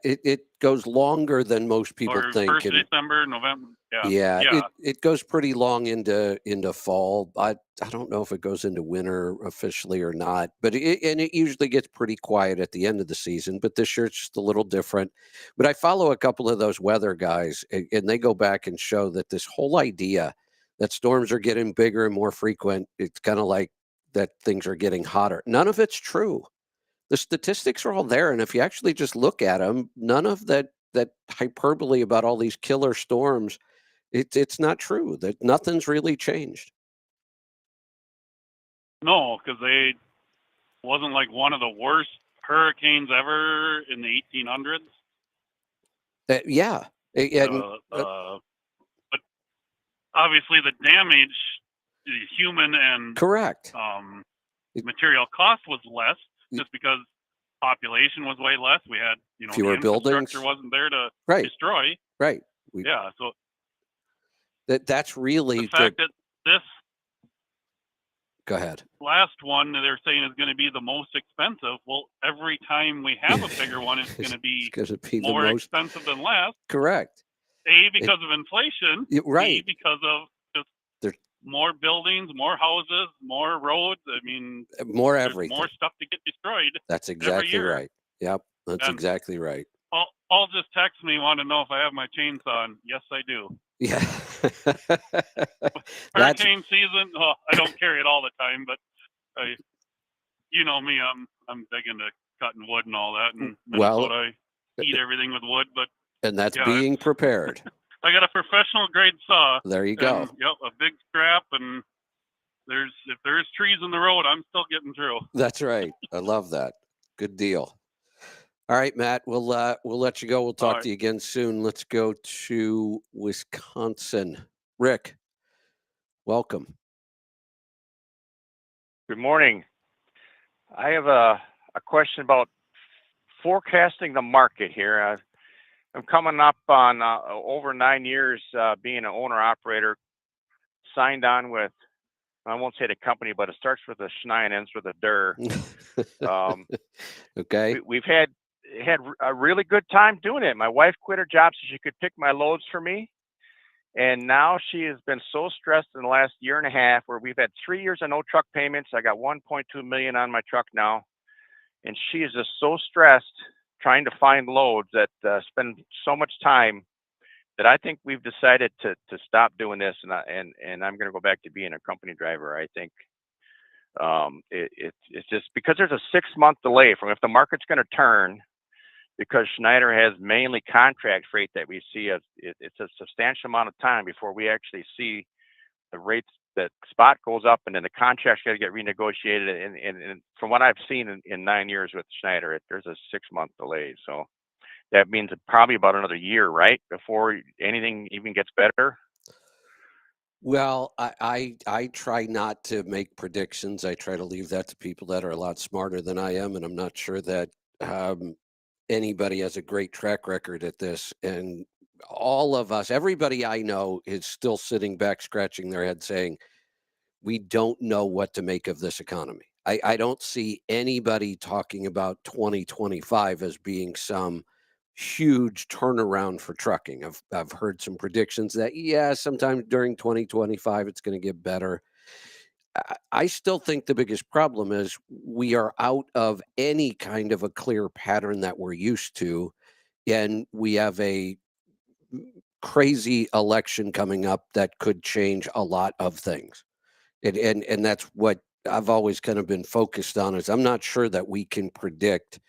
it? It goes longer than most people Or think. 1st of December, November? Yeah, Yeah. it goes pretty long into fall. I don't know if it goes into winter officially or not, but it usually gets pretty quiet at the end of the season. But this year it's just a little different. But I follow a couple of those weather guys, and they go back and show that this whole idea that storms are getting bigger and more frequent, it's kind of like that things are getting hotter. None of it's true. The statistics are all there, and if you actually just look at them, none of that hyperbole about all these killer storms, it's not true. That nothing's really changed. No, because they wasn't like one of the worst hurricanes ever in the 1800s. Yeah, but obviously the damage, the human and correct material cost was less, just because population was way less. We had, fewer the buildings. infrastructure wasn't there to destroy. Right. So that's really the fact that this. Go ahead. Last one they're saying is going to be the most expensive. Well, every time we have a bigger one, it's going to be more expensive than last. Correct. A, because of inflation. Right. B, because of just more buildings, more houses, more roads. I mean, more everything. More stuff to get destroyed. That's exactly right. Yep, that's exactly right. Paul just texted me, want to know if I have my chainsaw on. Yes, I do. Yeah. Hurricane season. Oh, I don't carry it all the time, but you know me, I'm big into cutting wood and all that. And I eat everything with wood, and that's being prepared. I got a professional grade saw. There you go. Yep, a big strap, and if there's trees in the road, I'm still getting through. That's right. I love that. Good deal. All right, Matt, we'll let you go. We'll talk to you again soon. Let's go to Wisconsin. Rick, welcome. Good morning. I have a question about forecasting the market here. I'm coming up on over 9 years being an owner-operator, signed on with, I won't say the company, but it starts with a Schnei and ends with a Der. Okay. We've had a really good time doing it. My wife quit her job so she could pick my loads for me. And now she has been so stressed in the last year and a half, where we've had 3 years of no truck payments. I got $1.2 million on my truck now. And she is just so stressed trying to find loads that spend so much time that I think we've decided to stop doing this. And I'm going to go back to being a company driver. I think it's just because there's a 6-month delay from if the market's going to turn, because Schneider has mainly contract freight that we see. It's a substantial amount of time before we actually see the rates. That spot goes up and then the contract's got to get renegotiated. And from what I've seen in 9 years with Schneider, there's a 6-month delay. So that means probably about another year, right, before anything even gets better. Well, I try not to make predictions. I try to leave that to people that are a lot smarter than I am, and I'm not sure that anybody has a great track record at this. And all of us, everybody I know, is still sitting back scratching their head saying, we don't know what to make of this economy. I don't see anybody talking about 2025 as being some huge turnaround for trucking. I've heard some predictions that, sometime during 2025, it's going to get better. I still think the biggest problem is we are out of any kind of a clear pattern that we're used to. And we have a crazy election coming up that could change a lot of things. And that's what I've always kind of been focused on, is I'm not sure that we can predict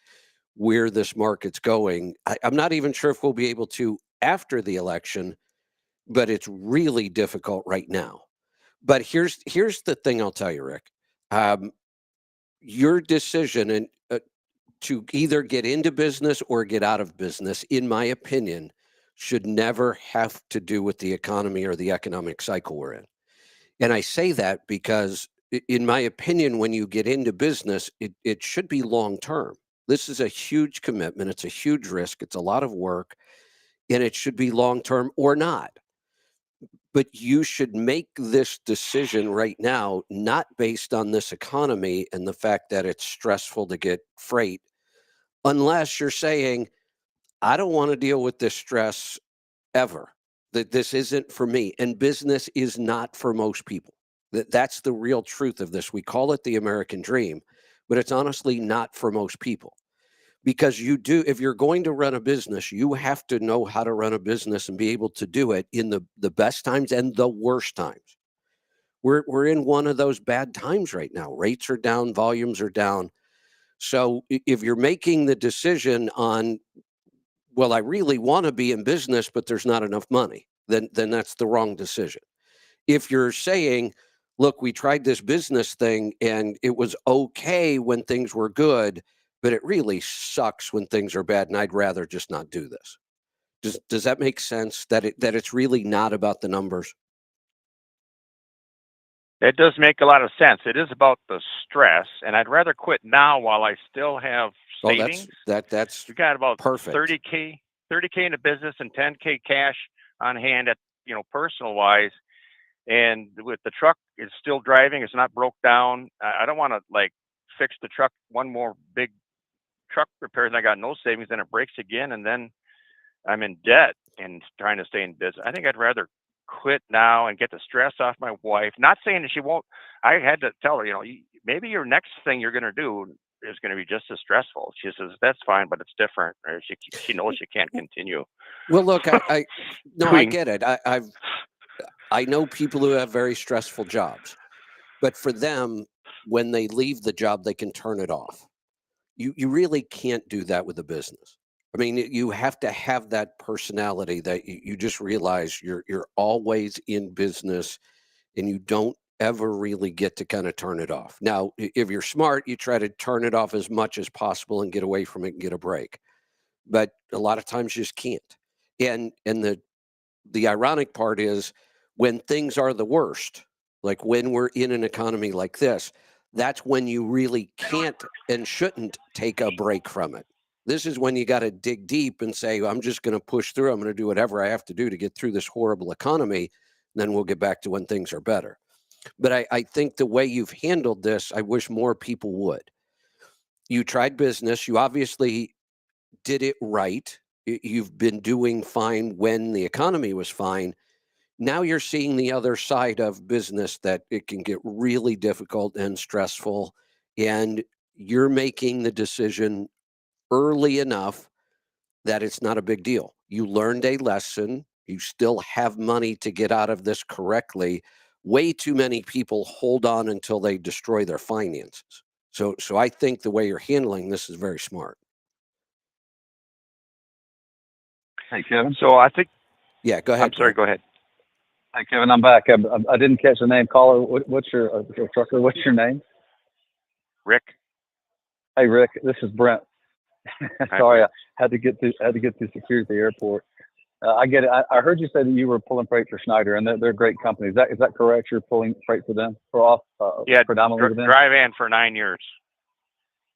where this market's going. I'm not even sure if we'll be able to after the election, but it's really difficult right now. But here's the thing I'll tell you, Rick. Your decision to either get into business or get out of business, in my opinion, should never have to do with the economy or the economic cycle we're in. And I say that because, in my opinion, when you get into business, it should be long-term. This is a huge commitment. It's a huge risk. It's a lot of work, and it should be long-term or not. But you should make this decision right now, not based on this economy and the fact that it's stressful to get freight. unless you're saying, I don't want to deal with this stress ever, that this isn't for me. And business is not for most people. That's the real truth of this. We call it the American dream, but it's honestly not for most people. Because if you're going to run a business, you have to know how to run a business and be able to do it in the best times and the worst times. We're in one of those bad times right now. Rates are down, volumes are down. So if you're making the decision on, well, I really want to be in business, but there's not enough money, then that's the wrong decision. If you're saying, look, we tried this business thing and it was okay when things were good, but it really sucks when things are bad, and I'd rather just not do this. Does that make sense, that it's really not about the numbers? It does make a lot of sense. It is about the stress, and I'd rather quit now while I still have savings. That's we got about perfect. 30K in the business and 10K cash on hand at, personal wise. And with the truck, it's still driving. It's not broke down. I don't want to fix the truck, one more big truck repair, and I got no savings, then it breaks again, and then I'm in debt and trying to stay in business. I think I'd rather quit now and get the stress off my wife. Not saying that she won't. I had to tell her, maybe your next thing you're going to do is going to be just as stressful. She says, that's fine, but it's different. Or she knows she can't continue. Well, look, I get it. I know people who have very stressful jobs, but for them, when they leave the job, they can turn it off. You really can't do that with a business. I mean, you have to have that personality that you just realize you're always in business and you don't ever really get to kind of turn it off. Now, if you're smart, you try to turn it off as much as possible and get away from it and get a break. But a lot of times you just can't. And the ironic part is, when things are the worst, like when we're in an economy like this, that's when you really can't and shouldn't take a break from it. This is when you got to dig deep and say, I'm just going to push through. I'm going to do whatever I have to do to get through this horrible economy. And then we'll get back to when things are better. But I think the way you've handled this, I wish more people would. You tried business. You obviously did it right. You've been doing fine when the economy was fine. Now you're seeing the other side of business, that it can get really difficult and stressful, and you're making the decision early enough that it's not a big deal. You learned a lesson. You still have money to get out of this correctly. Way too many people hold on until they destroy their finances. So I think the way you're handling this is very smart. Hey, Kevin. So I think. Yeah, go ahead. I'm sorry. Go ahead. Hi, Kevin. I'm back. I didn't catch the name. Caller, what's your trucker? What's your name? Rick. Hey, Rick. This is Brent. Hi, Sorry, Rick. I had to get through security at the airport. I get it. I heard you say that you were pulling freight for Schneider, and they're a great company. Is that correct? You're pulling freight for them, predominantly for them? Dry van for 9 years.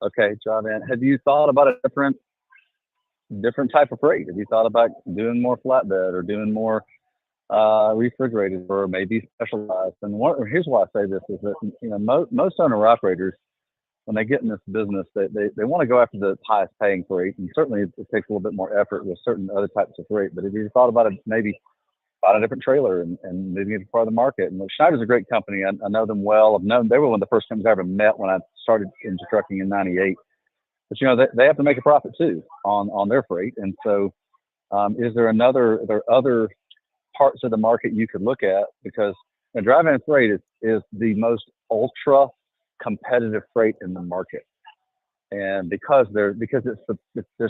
Okay, dry van. Have you thought about a different type of freight? Have you thought about doing more flatbed or doing more refrigerated, or maybe specialized? And here's why I say this is that most owner operators, when they get in this business, they want to go after the highest paying freight, and certainly it takes a little bit more effort with certain other types of freight. But if you thought about it, maybe buy a different trailer and maybe get part of the market. And Schneider's a great company. I know them well. They were one of the first companies I ever met when I started into trucking in '98. But they have to make a profit too on their freight. And so, is there other parts of the market you could look at? Because dry van freight is the most ultra competitive freight in the market, and because there's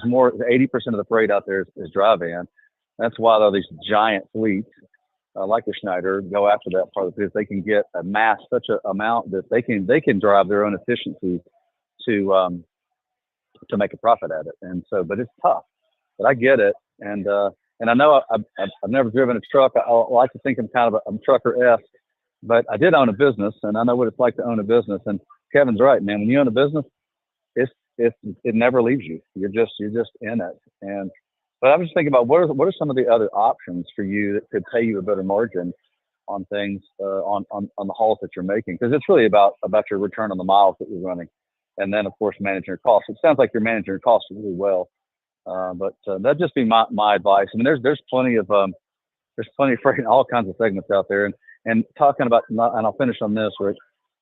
more, 80% of the freight out there is dry van. That's why all these giant fleets like the Schneider go after that part, because they can get amass such an amount that they can drive their own efficiency to make a profit at it. And so, but it's tough. But I get it, and I know I've never driven a truck. I like to think I'm trucker-esque. But I did own a business, and I know what it's like to own a business. And Kevin's right, man. When you own a business, it never leaves you. You're just in it. But I was just thinking about what are some of the other options for you that could pay you a better margin on things on the hauls that you're making, because it's really about your return on the miles that you're running. and then of course managing your costs. It sounds like you're managing your costs really well. But that'd just be my advice. I mean, there's plenty of freaking all kinds of segments out there, and talking about, and I'll finish on this, Rick.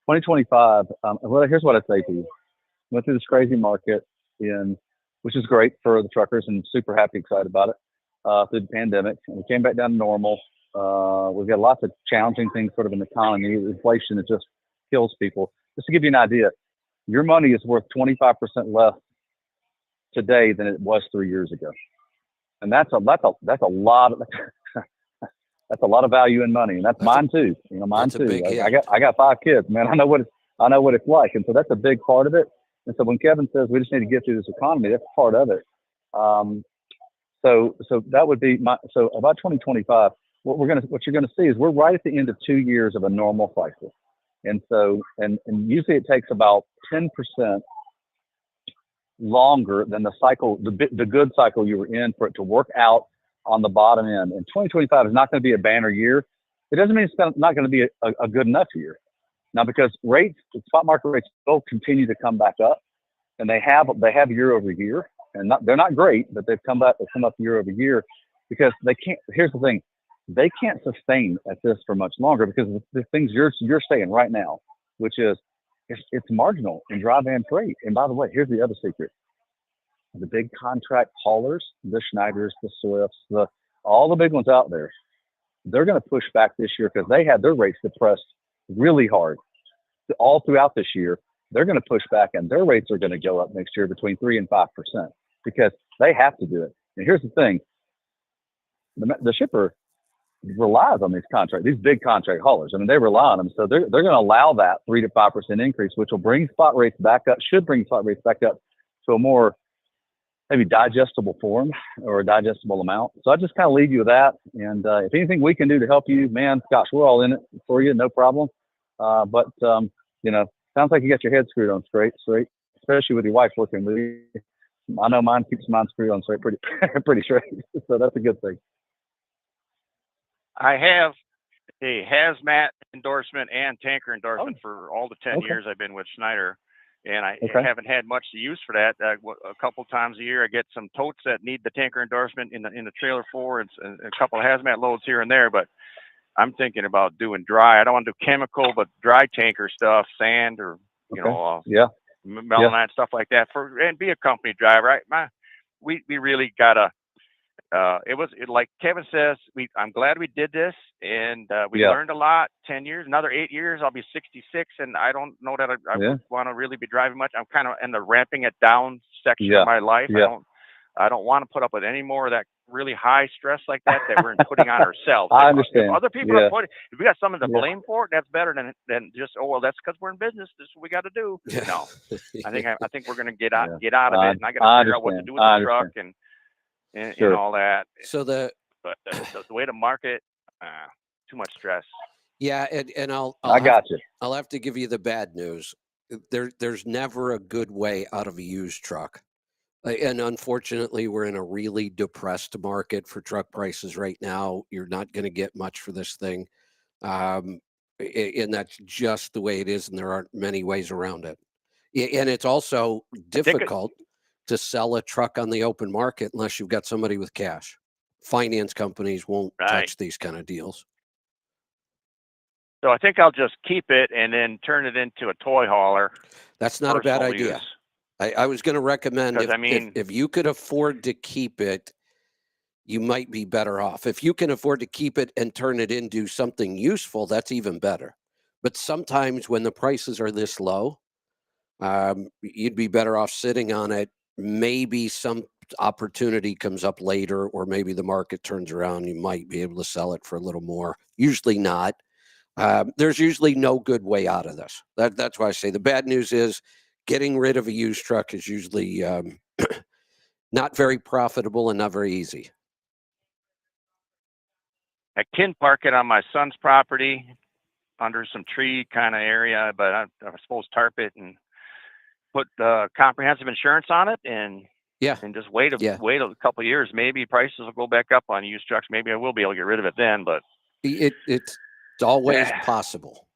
2025. Well, here's what I'd say to you. Went through this crazy market which is great for the truckers, and super happy, excited about it through the pandemic. And we came back down to normal. We've got lots of challenging things sort of in the economy, inflation that just kills people. Just to give you an idea, your money is worth 25% less today than it was 3 years ago, and that's a lot of that's a lot of value in money, and that's mine too. Mine too. I got 5 kids, man. I know what it's like, and so that's a big part of it. And so when Kevin says we just need to get through this economy, that's part of it. So that would be so about 2025. What you're gonna see is we're right at the end of 2 years of a normal cycle, and so and usually it takes about 10% longer than the cycle, the good cycle you were in, for it to work out on the bottom end. And 2025 is not going to be a banner year. It doesn't mean it's not going to be a good enough year. Now, because spot market rates will continue to come back up, and they have year over year, and they're not great, but they've come up year over year, because they can't. Here's the thing, they can't sustain at this for much longer, because the things you're saying right now, which is it's marginal in dry van freight. And by the way, here's the other secret: the big contract haulers, the Schneiders, the Swifts, all the big ones out there, they're going to push back this year, because they had their rates depressed really hard all throughout this year. They're going to push back, and their rates are going to go up next year between 3 and 5%, because they have to do it. And here's the thing: the shipper relies on these big contract haulers. I mean, they rely on them, so they're going to allow that 3 to 5% increase, which will bring spot rates back up. Should bring spot rates back up to a more maybe digestible form, or a digestible amount. So I just kind of leave you with that. And if anything we can do to help you, man, gosh, we're all in it for you, no problem. But sounds like you got your head screwed on straight, especially with your wife working with you. I know mine keeps mine screwed on straight pretty straight. So that's a good thing. I have a hazmat endorsement and tanker endorsement for all the 10 years I've been with Schneider. And I haven't had much use for that. A couple times a year, I get some totes that need the tanker endorsement in the trailer for, and a couple of hazmat loads here and there. But I'm thinking about doing dry. I don't want to do chemical, but dry tanker stuff, sand, or melamine, stuff like that, and be a company driver. We really gotta. Like Kevin says, I'm glad we did this, and we learned a lot. 10 years, another 8 years, I'll be 66, and I don't know that I would want to really be driving much. I'm kind of in the ramping it down section of my life. I don't want to put up with any more of that really high stress like that we're putting on ourselves. I understand. If other people are putting, if we got someone to blame for it, that's better than just, that's because we're in business. This is what we got to do. No, I think we're going to get out of it, and I got to figure out what to do with the truck and all that. So the way to market, too much stress. Yeah, and I got you. I'll have to give you the bad news. There's never a good way out of a used truck. And unfortunately, we're in a really depressed market for truck prices right now. You're not going to get much for this thing. And that's just the way it is, and there aren't many ways around it. And it's also difficult to sell a truck on the open market unless you've got somebody with cash. Finance companies won't touch these kind of deals. So I think I'll just keep it and then turn it into a toy hauler. That's not a bad idea. I was going to recommend, if you could afford to keep it, you might be better off. If you can afford to keep it and turn it into something useful, that's even better. But sometimes when the prices are this low, you'd be better off sitting on it. Maybe some opportunity comes up later, or maybe the market turns around. You might be able to sell it for a little more. Usually not. There's usually no good way out of this. That's why I say the bad news is getting rid of a used truck is usually not very profitable and not very easy. I can park it on my son's property under some tree kind of area, but I suppose tarp it and put comprehensive insurance on it, and just wait a couple of years. Maybe prices will go back up on used trucks. Maybe I will be able to get rid of it then. But it's always possible.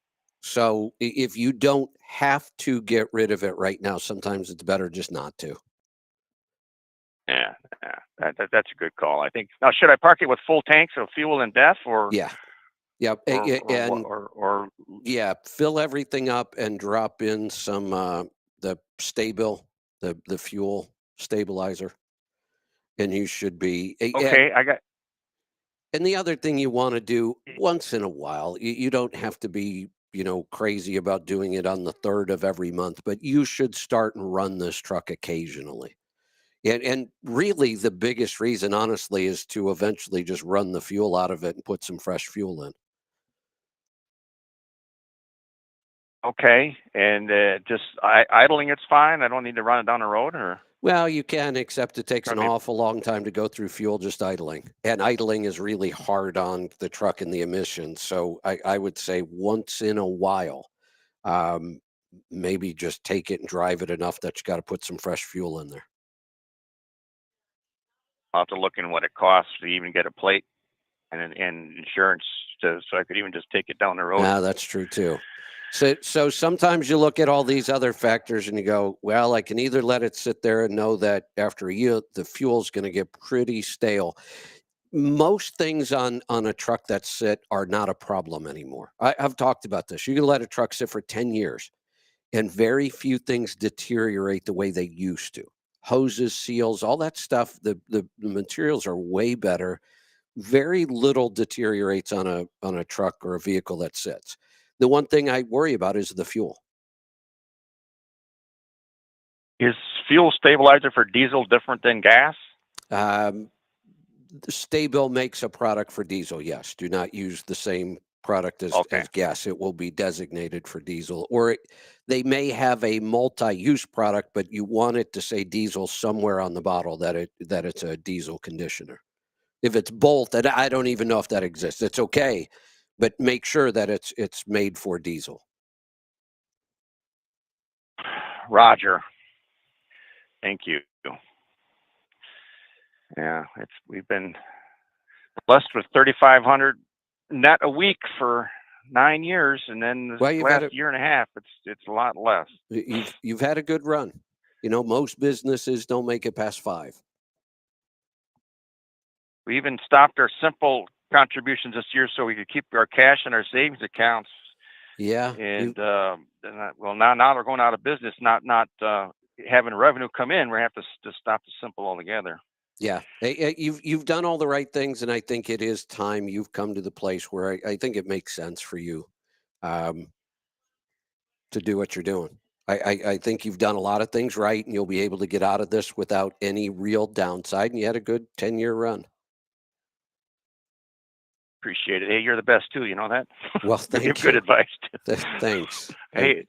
So if you don't have to get rid of it right now, sometimes it's better just not to. Yeah, that's a good call. I think. Now, should I park it with full tanks of fuel and DEF, or Yeah. or yeah, fill everything up and drop in some the Stabil, the fuel stabilizer, and you should be okay. I got. And the other thing you want to do once in a while, you don't have to be, crazy about doing it on the 3rd of every month, but you should start and run this truck occasionally. And really the biggest reason, honestly, is to eventually just run the fuel out of it and put some fresh fuel in. Okay, and just idling, it's fine. I don't need to run it down the road, or. Well, you can, except it takes an awful long time to go through fuel just idling. And idling is really hard on the truck and the emissions. So I would say once in a while, maybe just take it and drive it enough that you got to put some fresh fuel in there. I'll have to look in what it costs to even get a plate and insurance, so I could even just take it down the road. Yeah, that's true too. So sometimes you look at all these other factors and you go, well, I can either let it sit there and know that after a year, the fuel's going to get pretty stale. Most things on a truck that sit are not a problem anymore. I've talked about this. You can let a truck sit for 10 years and very few things deteriorate the way they used to. Hoses, seals, all that stuff, the materials are way better. Very little deteriorates on a truck or a vehicle that sits. The one thing I worry about is the fuel. Is fuel stabilizer for diesel different than gas? Stabil makes a product for diesel, yes. Do not use the same product as gas. It will be designated for diesel. Or they may have a multi-use product, but you want it to say diesel somewhere on the bottle that it's a diesel conditioner. If it's both, and I don't even know if that exists. It's okay, but make sure that it's made for diesel. Roger. Thank you. Yeah, we've been blessed with 3,500 net a week for 9 years, and then this last year and a half, it's a lot less. You've had a good run. Most businesses don't make it past 5. We even stopped our simple contributions this year so we could keep our cash in our savings accounts. Yeah. And now they're going out of business, not having revenue come in. We have to stop the simple altogether. Yeah, you've done all the right things, and I think it is time you've come to the place where I think it makes sense for you to do what you're doing. I think you've done a lot of things right, and you'll be able to get out of this without any real downside, and you had a good 10-year run. Appreciate it. Hey, you're the best too. You know that. Well, thank you. Give good advice. Thanks. Hey,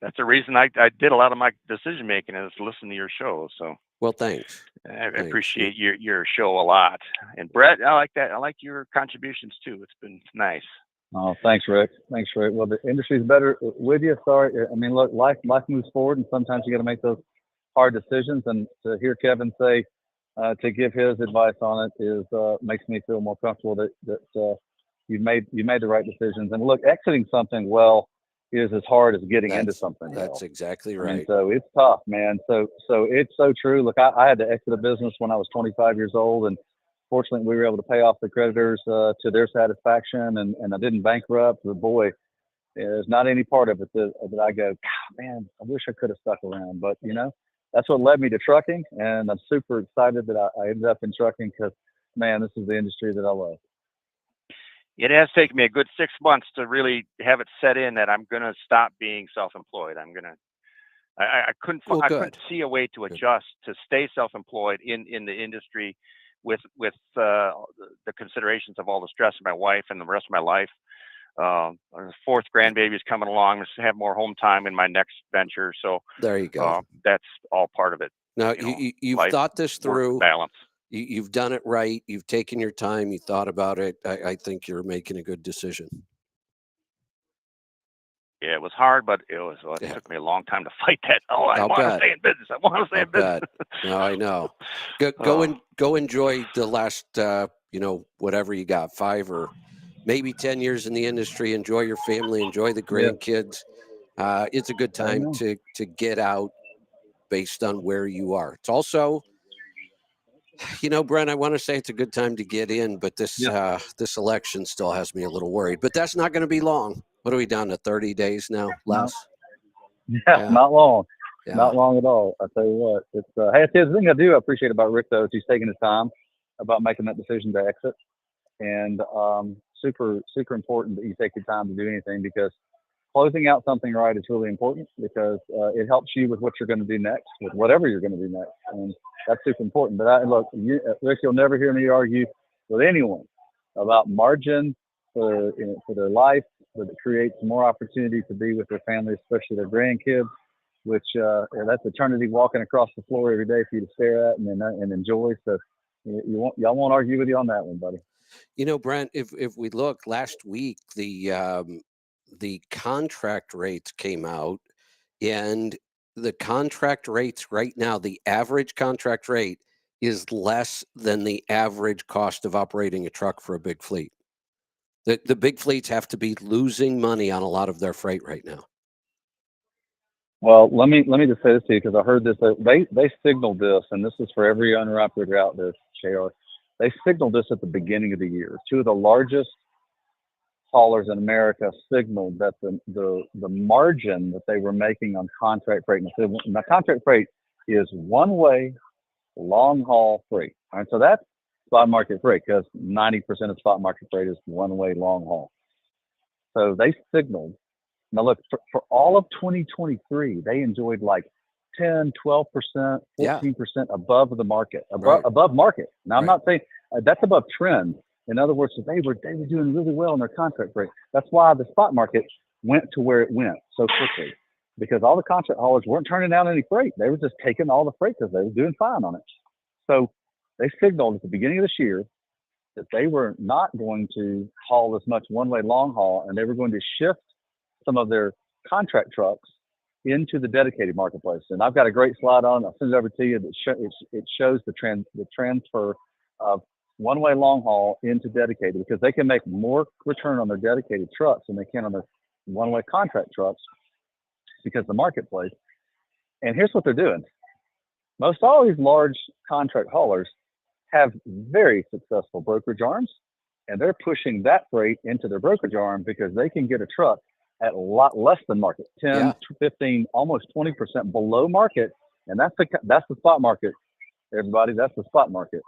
that's the reason I did a lot of my decision making is listen to your show. So. Well, thanks. I appreciate your show a lot. And Brett, I like that. I like your contributions too. It's been nice. Oh, thanks, Rick. Thanks, Rick. Well, the industry's better with you. Sorry. I mean, look, life moves forward, and sometimes you got to make those hard decisions. And to hear Kevin say, to give his advice on it is makes me feel more comfortable that you've made the right decisions. And look, exiting something well is as hard as getting into something. That's exactly right. And so it's tough, man. So it's so true. Look, I had to exit a business when I was 25 years old, and fortunately we were able to pay off the creditors to their satisfaction, and I didn't bankrupt. But boy, there's not any part of it that I go, God, man, I wish I could have stuck around. But that's what led me to trucking, and I'm super excited that I ended up in trucking because, man, this is the industry that I love. It has taken me a good 6 months to really have it set in that I'm going to stop being self-employed. I couldn't see a way to adjust to stay self-employed in the industry with the considerations of all the stress of my wife and the rest of my life. Our 4th grandbaby is coming along. Let's have more home time in my next venture. So there you go. That's all part of it. Now you've thought this through. Balance. You've done it right. You've taken your time. You thought about it. I think you're making a good decision. Yeah, it was hard, but it took me a long time to fight that. I want to stay in business. I want to stay in business. No, I know. Go enjoy the last, whatever you got, 5 or maybe 10 years in the industry. Enjoy your family. Enjoy the grandkids. it's a good time to get out based on where you are. It's also, Brent, I want to say it's a good time to get in, but this election still has me a little worried. But that's not going to be long. What are we down to 30 days now? Less? Yeah, not long. Yeah. Not long at all. I tell you what, it's hey, the thing I do appreciate about Rick though is he's taking his time about making that decision to exit, and super important that you take your time to do anything, because closing out something right is really important, because it helps you with what you're going to do next, with whatever you're going to do next, and that's super important. But Rick, you'll never hear me argue with anyone about margin for their life, that it creates more opportunity to be with their family, especially their grandkids, which that's eternity walking across the floor every day for you to stare at and enjoy. So y'all won't argue with you on that one, buddy. Brent, if we look last week, the contract rates came out, and the contract rates right now, the average contract rate is less than the average cost of operating a truck for a big fleet. The big fleets have to be losing money on a lot of their freight right now. Well, let me just say this to you, because I heard this. They signaled this, and this is for every owner operator out there, JR. They signaled this at the beginning of the year. Two of the largest haulers in America signaled that the margin that they were making on contract freight, and contract freight is one-way long-haul freight. All right, so that's spot market freight, because 90% of spot market freight is one-way long haul. So they signaled. Now look, for all of 2023, they enjoyed like 10, 12%, 14% above the market, above market. Now I'm not saying that's above trend. In other words, they were doing really well in their contract freight. That's why the spot market went to where it went so quickly, because all the contract haulers weren't turning down any freight. They were just taking all the freight because they were doing fine on it. So they signaled at the beginning of this year that they were not going to haul as much one-way long haul, and they were going to shift some of their contract trucks into the dedicated marketplace. And I've got a great slide on. I'll send it over to you. It shows the transfer of one-way long haul into dedicated, because they can make more return on their dedicated trucks than they can on their one-way contract trucks, because the marketplace. And here's what they're doing. Most all these large contract haulers have very successful brokerage arms, and they're pushing that freight into their brokerage arm because they can get a truck at a lot less than market, 10, 15, almost 20% below market. And that's the spot market, everybody. That's the spot market.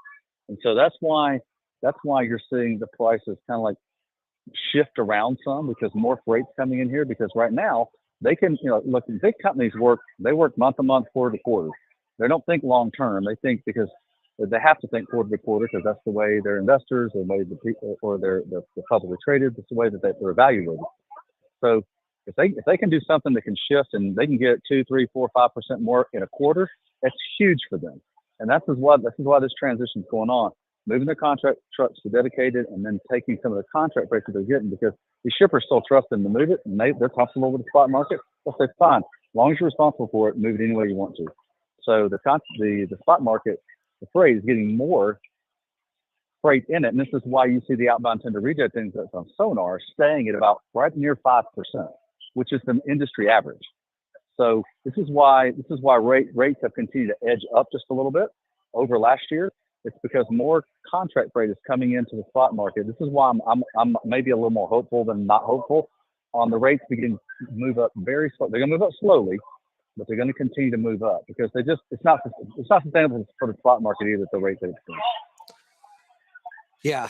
And so that's why you're seeing the prices kind of like shift around some, because more freight's coming in here, because right now they can, look, big companies work month to month, quarter to quarter. They don't think long term. They think, because they have to think quarter to quarter, because that's the way their investors, the way the people, or they're publicly traded. That's the way that they're evaluated. So if they can do something that can shift, and they can get 2, 3, 4, 5% more in a quarter, that's huge for them. And this is why this transition is going on, moving their contract trucks to dedicated, and then taking some of the contract rates that they're getting, because these shippers still trust them to move it, and they're comfortable with the spot market. They'll say, fine, as long as you're responsible for it, move it any way you want to. So the spot market, the freight is getting more freight in it. And this is why you see the outbound tender reject index on Sonar staying at about right near 5%, which is the industry average. So this is why rates have continued to edge up just a little bit over last year. It's because more contract freight is coming into the spot market. This is why I'm maybe a little more hopeful than not hopeful on the rates beginning to move up very slow. They're going to move up slowly, but they're going to continue to move up, because it's not sustainable for the spot market either, the rate that it's doing. Yeah,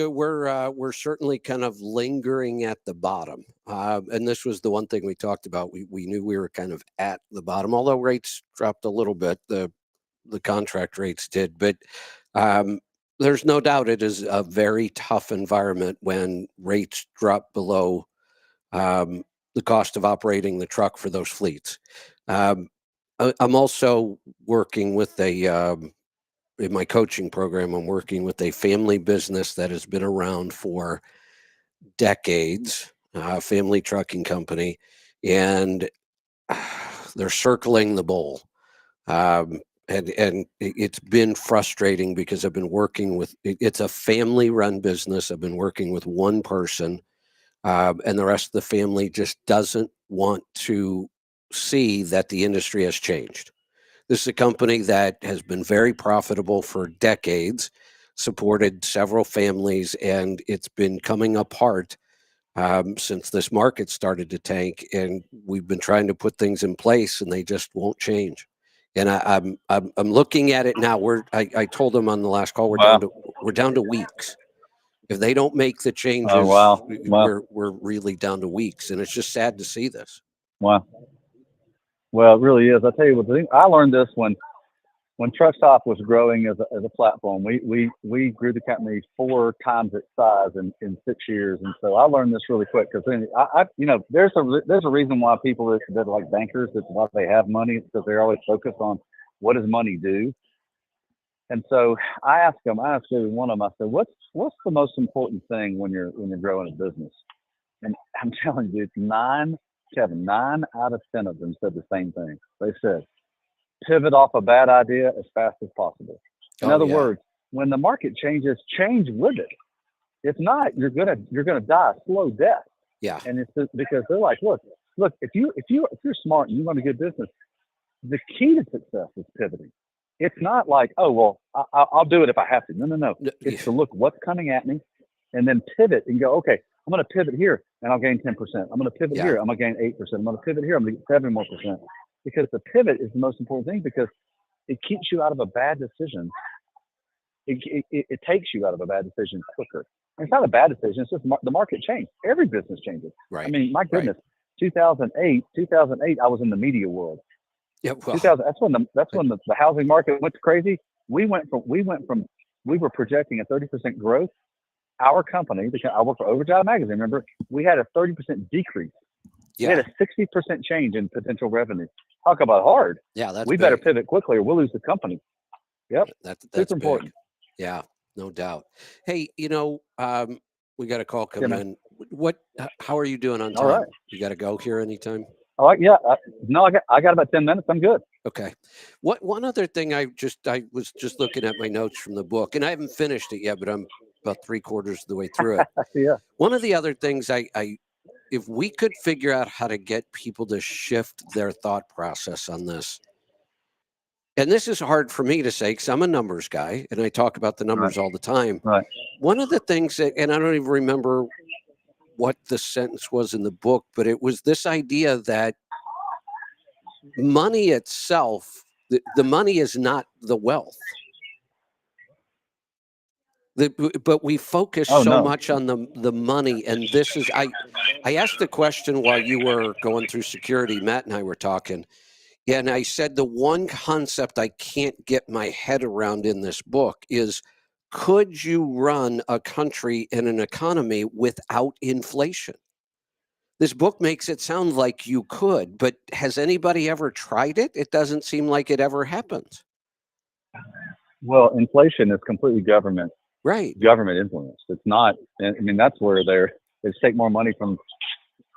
we're certainly kind of lingering at the bottom. And this was the one thing we talked about. We knew we were kind of at the bottom, although rates dropped a little bit. The contract rates did. But there's no doubt it is a very tough environment when rates drop below the cost of operating the truck for those fleets. I'm also working with in my coaching program, I'm working with a family business that has been around for decades, family trucking company, and they're circling the bowl. And it's been frustrating, because I've been working with, it's a family run business. I've been working with one person and the rest of the family just doesn't want to see that the industry has changed. This is a company that has been very profitable for decades, supported several families, and it's been coming apart since this market started to tank. And we've been trying to put things in place, and they just won't change. And I'm looking at it now. I told them on the last call we're down to weeks. If they don't make the changes, we're really down to weeks, and it's just sad to see this. Wow. Well, it really is. I tell you what, I learned this when Truck Stop was growing as a platform. We grew the company 4 times its size in 6 years, and so I learned this really quick because then there's a reason why people that are like bankers, it's why they have money, it's because they're always focused on what does money do. And so I asked every one of them, I said, what's the most important thing when you're growing a business? And I'm telling you, 9 out of 10 of them said the same thing. They said, pivot off a bad idea as fast as possible. In other words, when the market changes, change with it. If not, you're gonna die a slow death. Yeah. And it's just because they're like, look, if you're smart and you run a good business, the key to success is pivoting. It's not like, oh well, I'll do it if I have to. No. It's to look what's coming at me, and then pivot and go, okay, I'm going to pivot here and I'll gain 10%. I'm going to pivot here, I'm going to gain 8%. I'm going to pivot here, I'm going to get 7 more percent. Because the pivot is the most important thing because it keeps you out of a bad decision. It takes you out of a bad decision quicker. And it's not a bad decision. It's just the market changed. Every business changes. Right. I mean, my goodness, 2008, I was in the media world. Yeah, well, 2000. That's when the housing market went crazy. We were projecting a 30% growth. Our company, I work for Overdrive Magazine. Remember, we had a 30% decrease. Yeah. We had a 60% change in potential revenue. Talk about hard. Yeah, that's we better pivot quickly or we'll lose the company. Yep, that's super important. Yeah, no doubt. Hey, we got a call coming in. How are you doing on time? All right. You got to go here anytime? All right, yeah. I got about 10 minutes. I'm good. Okay. One other thing I was just looking at my notes from the book, and I haven't finished it yet, but I'm about 3/4 of the way through it. Yeah. One of the other things if we could figure out how to get people to shift their thought process on this, and this is hard for me to say because I'm a numbers guy and I talk about the numbers all the time. Right. One of the things and I don't even remember what the sentence was in the book, but it was this idea that money itself, the money is not the wealth. But we focus much on the money, and this is I asked the question while you were going through security. Matt and I were talking, and I said the one concept I can't get my head around in this book is, could you run a country and an economy without inflation? This book makes it sound like you could, but has anybody ever tried it? It doesn't seem like it ever happens. Well, inflation is completely government influenced. It's not. I mean, that's where they just take more money from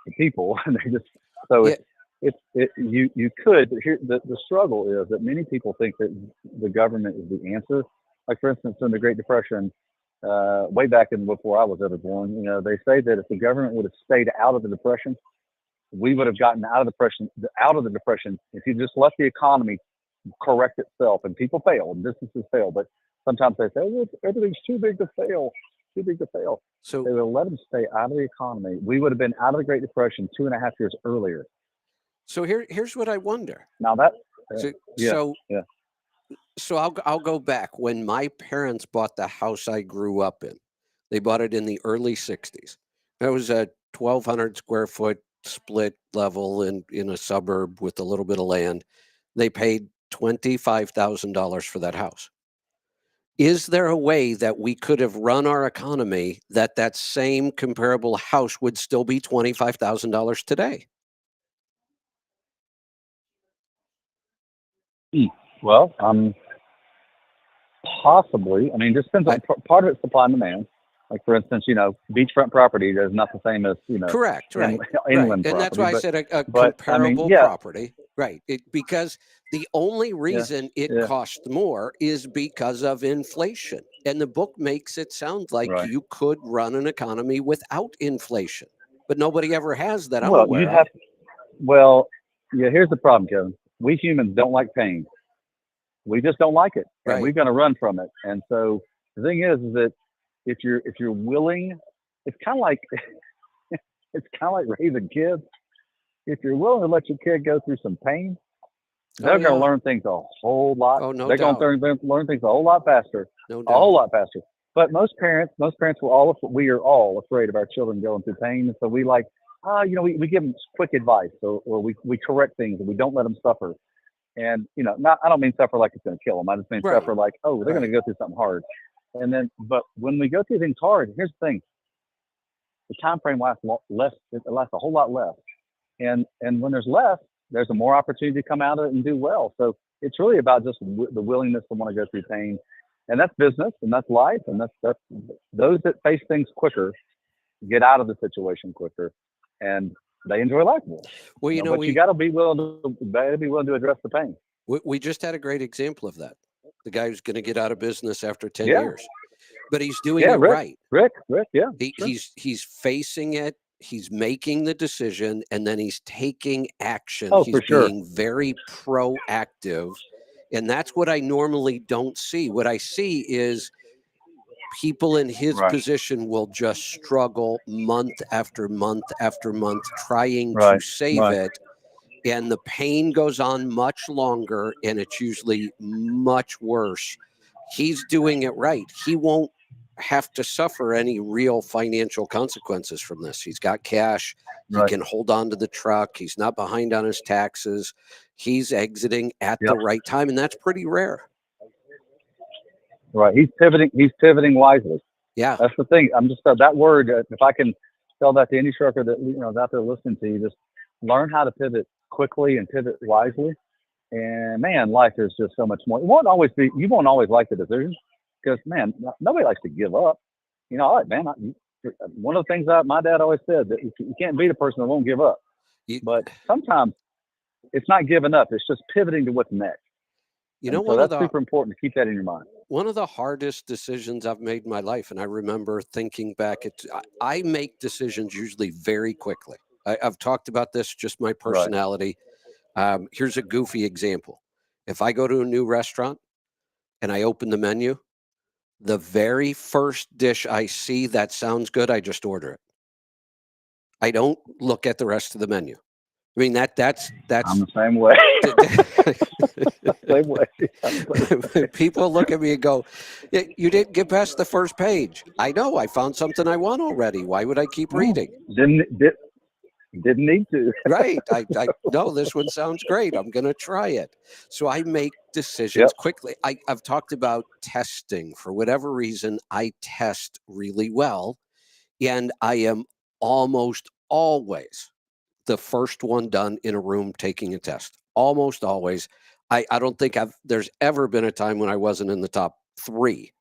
the people, and they just you could. But here, the struggle is that many people think that the government is the answer. Like for instance, in the Great Depression, way back before I was ever born, they say that if the government would have stayed out of the Depression, we would have gotten out of the Depression if you just let the economy correct itself. And people fail, and businesses fail, but sometimes they say, well, everything's too big to fail. So they would let them stay out of the economy. We would have been out of the Great Depression 2.5 years earlier. So here's what I wonder. Now that So I'll go back. When my parents bought the house I grew up in, they bought it in the early 60s. It was a 1,200 square foot split level in a suburb with a little bit of land. They paid $25,000 for that house. Is there a way that we could have run our economy that same comparable house would still be $25,000 today? Well, possibly. I mean, it just depends on part of it's supply and demand. Like for instance, beachfront property is not the same as correct, right, inland property. And that's why I said a comparable property, right? Because the only reason it costs more is because of inflation, and the book makes it sound like you could run an economy without inflation. but nobody ever has that I'm Well, aware you of. have. Well, yeah. Here's the problem, Kevin. We humans don't like pain. We just don't like it, and Right. we're going to run from it. And so the thing is that if you're willing, it's kind of like it's kind of like raising kids. If you're willing to let your kid go through some pain, they're going to learn things a whole lot. Oh, no they're doubt. going to learn things a whole lot faster. No A doubt. whole lot faster. But most parents we are all afraid of our children going through pain. So we like, we give them quick advice, or we correct things, and we don't let them suffer. And I don't mean suffer like it's going to kill them. I just mean Right. suffer like, oh, they're going to go through something hard. And then, but when we go through things hard, here's the thing: the time frame lasts less. It lasts a whole lot less. And when there's less, there's a more opportunity to come out of it and do well. So it's really about just the willingness to want to go through pain, and that's business, and that's life, and that's those that face things quicker get out of the situation quicker, and they enjoy life more. Well, but you got to be willing to address the pain. We just had a great example of that. The guy who's going to get out of business after 10 Yeah. years, but he's doing it Rick, right. Rick, yeah. Sure. He's facing it. He's making the decision, and then he's taking action. Oh, he's for sure. being very proactive, and that's what I normally don't see. What I see is people in his position will just struggle month after month after month trying to save it. And the pain goes on much longer, and it's usually much worse. He's doing it right. He won't have to suffer any real financial consequences from this. He's got cash. He can hold on to the truck. He's not behind on his taxes. He's exiting at the right time, and that's pretty rare. Right. He's pivoting wisely. Yeah. That's the thing. I'm just that word. If I can tell that to any trucker that is out there listening to you, just learn how to pivot quickly and pivot wisely. And man, life is just so much more. You won't always like the decisions, because man, nobody likes to give up. One of the things my dad always said, that you can't beat a person that won't give up. But sometimes it's not giving up. It's just pivoting to what's next. That's super important to keep that in your mind. One of the hardest decisions I've made in my life, and I remember thinking back, I make decisions usually very quickly. I've talked about this, just my personality. Here's a goofy example. If I go to a new restaurant and I open the menu, the very first dish I see that sounds good, I just order it. I don't look at the rest of the menu. I mean, that's I'm the same way. Same way. People look at me and go, "You didn't get past the first page." I know. I found something I want already. Why would I keep reading? Didn't need to. Right. I no, this one sounds great. I'm going to try it. So I make decisions quickly. I've talked about testing. For whatever reason, I test really well, and I am almost always the first one done in a room taking a test. Almost always. I don't think there's ever been a time when I wasn't in the top 3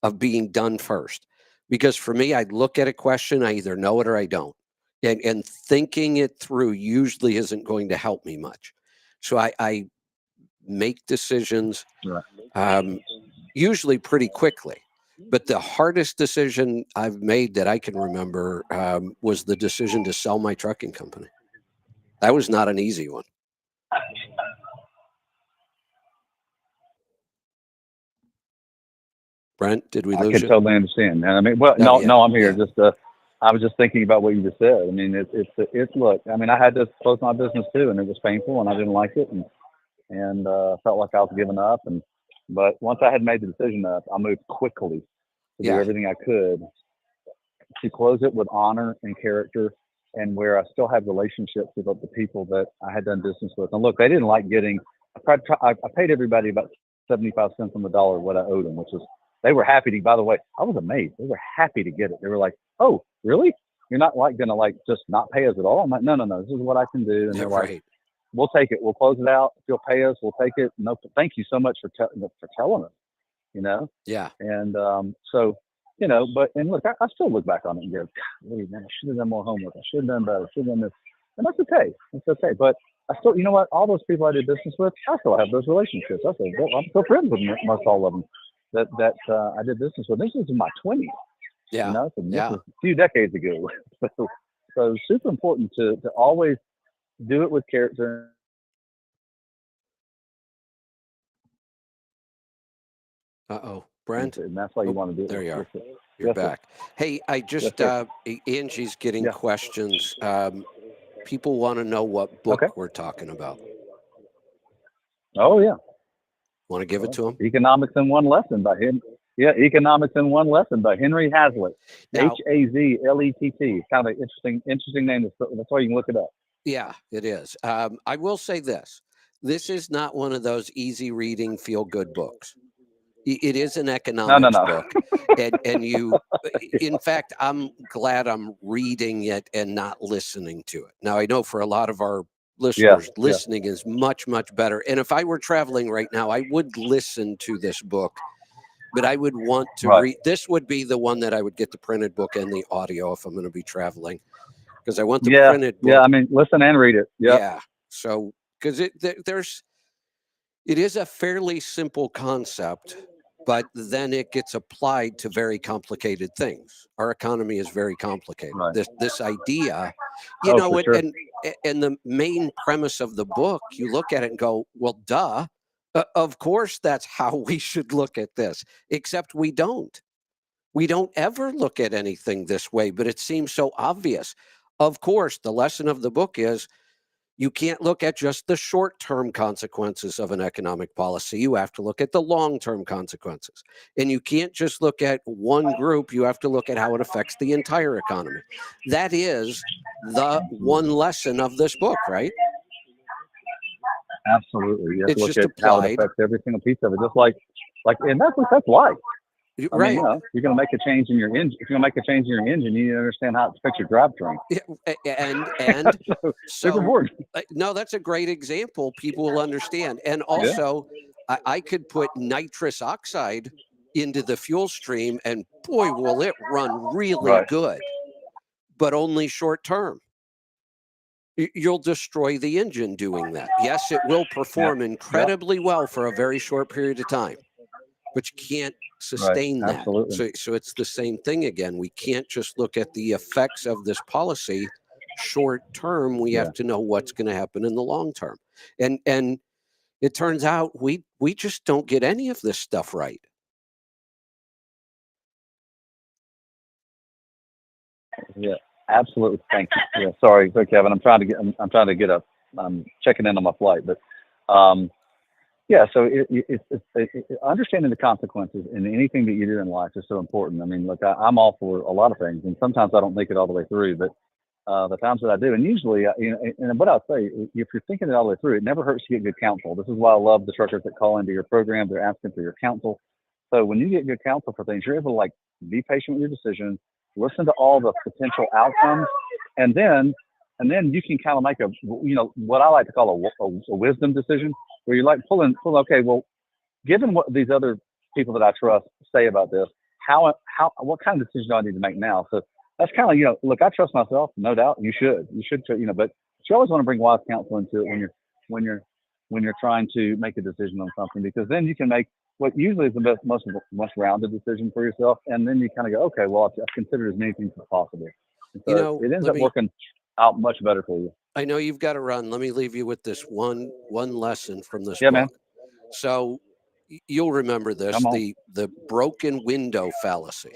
of being done first. Because for me, I look at a question, I either know it or I don't. And thinking it through usually isn't going to help me much. So I make decisions usually pretty quickly. But the hardest decision I've made that I can remember was the decision to sell my trucking company. That was not an easy one. Brent, did we lose you? I can totally understand. I mean, no, I'm here. Just I was just thinking about what you just said. I mean, it's look. I mean, I had to close my business too, and it was painful, and I didn't like it, and felt like I was giving up. But once I had made the decision up, I moved quickly to do everything I could to close it with honor and character, and where I still have relationships with the people that I had done business with. And look, they didn't like getting. I paid everybody about 75 cents on the dollar what I owed them, which was. They were happy to, by the way, I was amazed. They were happy to get it. They were like, oh, really? You're not going to just not pay us at all? I'm like, no, this is what I can do. And they're like, we'll take it. We'll close it out. If you'll pay us, we'll take it. No, thank you so much for telling us, Yeah. And so, and look, I still look back on it and go, golly, man, I should have done more homework. I should have done better. I should have done this. And that's okay. It's okay. But I still, you know what? All those people I did business with, I still have those relationships. I'm still friends with most all of them. That I did business with. This is in my 20s. Yeah. This was a few decades ago. So, So super important to always do it with character. Brent. And that's why you want to do it. There you are. You're yes, back. Sir. Hey, I just Angie's getting questions. People want to know what book we're talking about. Oh yeah. Want to give it to them? Economics in One Lesson by him. Yeah, Economics in One Lesson by Henry Hazlitt. Hazlett. Kind of an interesting name. That's why you can look it up. Yeah, it is. I will say this. This is not one of those easy reading, feel good books. It is an economics book. And you, in fact, I'm glad I'm reading it and not listening to it. Now, I know for a lot of our listeners, listening is much, much better. And if I were traveling right now, I would listen to this book, but I would want to read. This would be the one that I would get the printed book and the audio if I'm going to be traveling, because I want the printed book. Yeah, I mean, listen and read it. Yeah. So, because it is a fairly simple concept, but then it gets applied to very complicated things. Our economy is very complicated. This idea, you know, and the main premise of the book, you look at it and go, well, duh. Of course, that's how we should look at this, except we don't. We don't ever look at anything this way, but it seems so obvious. Of course, the lesson of the book is you can't look at just the short-term consequences of an economic policy. You have to look at the long-term consequences. And you can't just look at one group. You have to look at how it affects the entire economy. That is the one lesson of this book, right? Absolutely. You have it's to look just at applied. How it affects every single piece of it. Just like, and that's life. I mean, you know, you're going to make a change in your engine. If you're going to make a change in your engine, you need to understand how it affects your drivetrain. And super important. No, that's a great example. People will understand. And also, I could put nitrous oxide into the fuel stream, and boy, will it run really good, but only short term. You'll destroy the engine doing that. Yes, it will perform incredibly well for a very short period of time, but you can't sustain that. Absolutely. So it's the same thing again. We can't just look at the effects of this policy short term. We have to know what's going to happen in the long term. And it turns out we just don't get any of this stuff right. Yeah, absolutely. Thank you. Yeah, sorry, Kevin. I'm trying to get up. I'm checking in on my flight, but yeah. So it's understanding the consequences in anything that you do in life is so important. I mean, look, I'm all for a lot of things, and sometimes I don't make it all the way through, but the times that I do, and usually, you know, and what I'll say, if you're thinking it all the way through, it never hurts to get good counsel. This is why I love the truckers that call into your program. They're asking for your counsel. So when you get good counsel for things, you're able to like be patient with your decisions, listen to all the potential outcomes, and then you can kind of make a, you know, what I like to call a wisdom decision, where you're like pulling, okay, well, given what these other people that I trust say about this, what kind of decision do I need to make now? So that's kind of, you know, look, I trust myself, no doubt. You should, you know, but you always want to bring wise counsel into it when you're trying to make a decision on something, because then you can make what usually is the most rounded decision for yourself, and then you kind of go, okay, well, I've considered as many things as possible. And so you know, it ends up working out much better for you. I know you've got to run. Let me leave you with this one lesson from this book. Man. So you'll remember this, the broken window fallacy.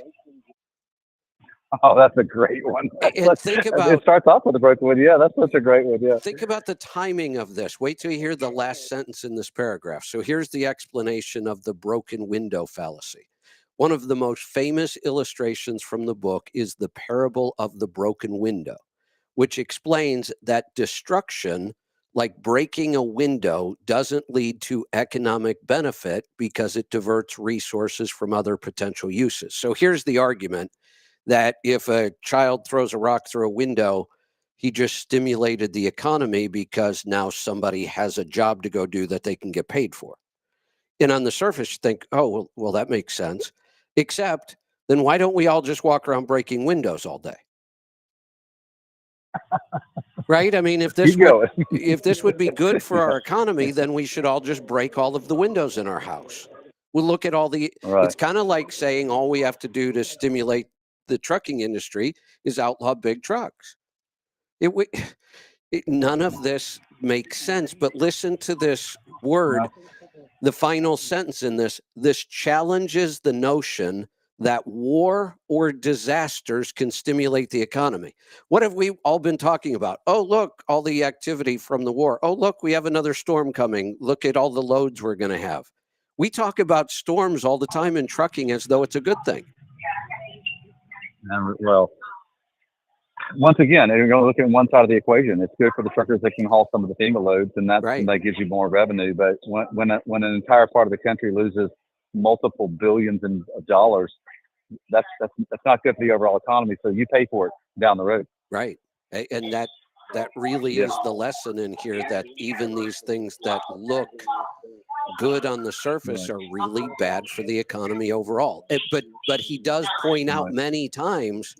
Oh, that's a great one. And think about it starts off with a broken window. Yeah, that's such a great one. Yeah. Think about the timing of this. Wait till you hear the last sentence in this paragraph. So here's the explanation of the broken window fallacy. One of the most famous illustrations from the book is the parable of the broken window, which explains that destruction, like breaking a window, doesn't lead to economic benefit because it diverts resources from other potential uses. So here's the argument that if a child throws a rock through a window, he just stimulated the economy because now somebody has a job to go do that they can get paid for. And on the surface, you think, oh, well, that makes sense. Except, then why don't we all just walk around breaking windows all day? Right? I mean, if this would be good for our economy, then we should all just break all of the windows in our house. We'll look at all the, it's kind of like saying all we have to do to stimulate the trucking industry is outlaw big trucks. None of this makes sense, but listen to this word, the final sentence in this. This challenges the notion that war or disasters can stimulate the economy. What have we all been talking about? Oh, look, all the activity from the war. Oh, look, we have another storm coming. Look at all the loads we're going to have. We talk about storms all the time in trucking as though it's a good thing. Well, once again, you're going to look at one side of the equation. It's good for the truckers that can haul some of the FEMA loads, and that gives you more revenue. But when an entire part of the country loses multiple billions of dollars, that's not good for the overall economy. So you pay for it down the road. Right, and that really is the lesson in here, that even these things that look good on the surface are really bad for the economy overall. But he does point out many times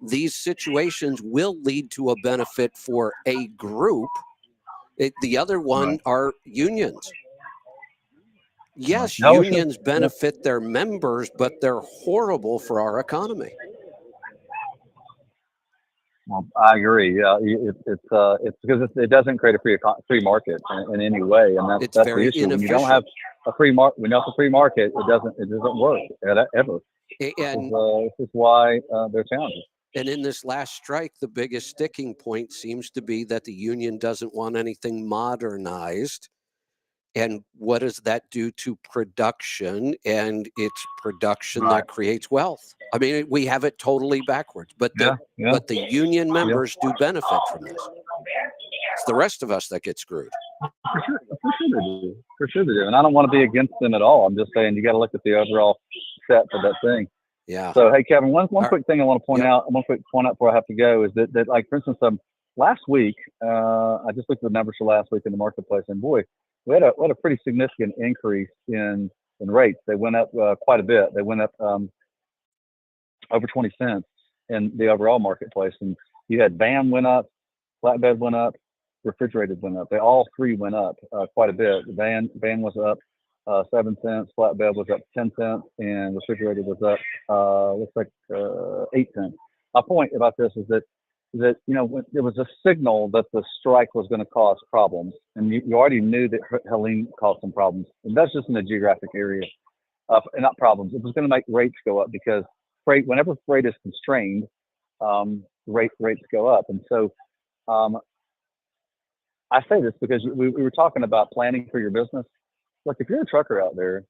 these situations will lead to a benefit for a group. The other one are unions. Yes, unions benefit their members, but they're horrible for our economy. Well, I agree. Yeah, it's because it doesn't create a free market in any way, and that's the issue. When you don't have a free market, it doesn't work ever. And this is why there are challenges. And in this last strike, the biggest sticking point seems to be that the union doesn't want anything modernized. And what does that do to production? And it's production that creates wealth. I mean, we have it totally backwards, but the union members do benefit from this. It's the rest of us that get screwed. For sure they do. And I don't want to be against them at all. I'm just saying you got to look at the overall set of that thing. Yeah. So, hey, Kevin, one quick thing I want to point out, before I have to go, is that like, for instance, last week, I just looked at the numbers for last week in the marketplace, and boy, we had a pretty significant increase in rates. They went up quite a bit. They went up over 20 cents in the overall marketplace. And you had van went up, flatbed went up, refrigerated went up. They all three went up quite a bit. The van was up 7 cents, flatbed was up 10 cents, and refrigerated was up looks like 8 cents. My point about this is that there was a signal that the strike was going to cause problems, and you already knew that Helene caused some problems, and that's just in the geographic area, and not problems. It was going to make rates go up because whenever freight is constrained, rates go up, and so I say this because we were talking about planning for your business. Look, if you're a trucker out there,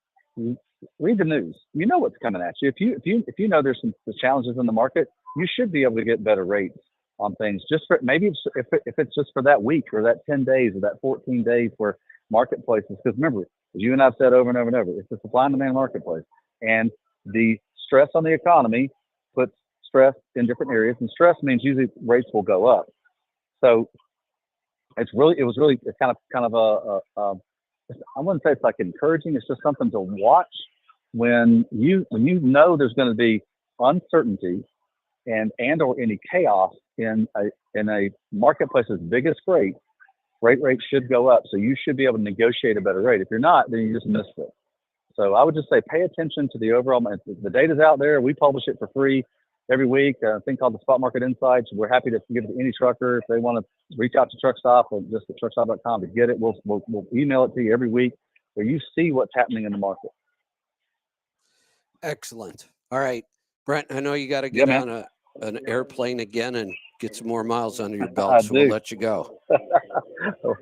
read the news. You know what's coming at you. If you know there's some challenges in the market, you should be able to get better rates on things. Just for maybe if it's just for that week or that 10 days or that 14 days where marketplaces. Because remember, as you and I've said over and over and over, it's a supply and demand marketplace, and the stress on the economy puts stress in different areas, and stress means usually rates will go up. So it was really kind of a I wouldn't say it's like encouraging. It's just something to watch when you know there's going to be uncertainty and or any chaos in a marketplace as big as freight rates should go up. So you should be able to negotiate a better rate. If you're not, then you just missed it. So I would just say pay attention to the overall. The data's out there. We publish it for free every week. A thing called the Spot Market Insights. We're happy to give it to any trucker if they want to reach out to Truckstop or just at truckstop.com to get it. We'll email it to you every week where you see what's happening in the market. Excellent. All right, Brent, I know you got to get on an airplane again and get some more miles under your belt, so we'll let you go. All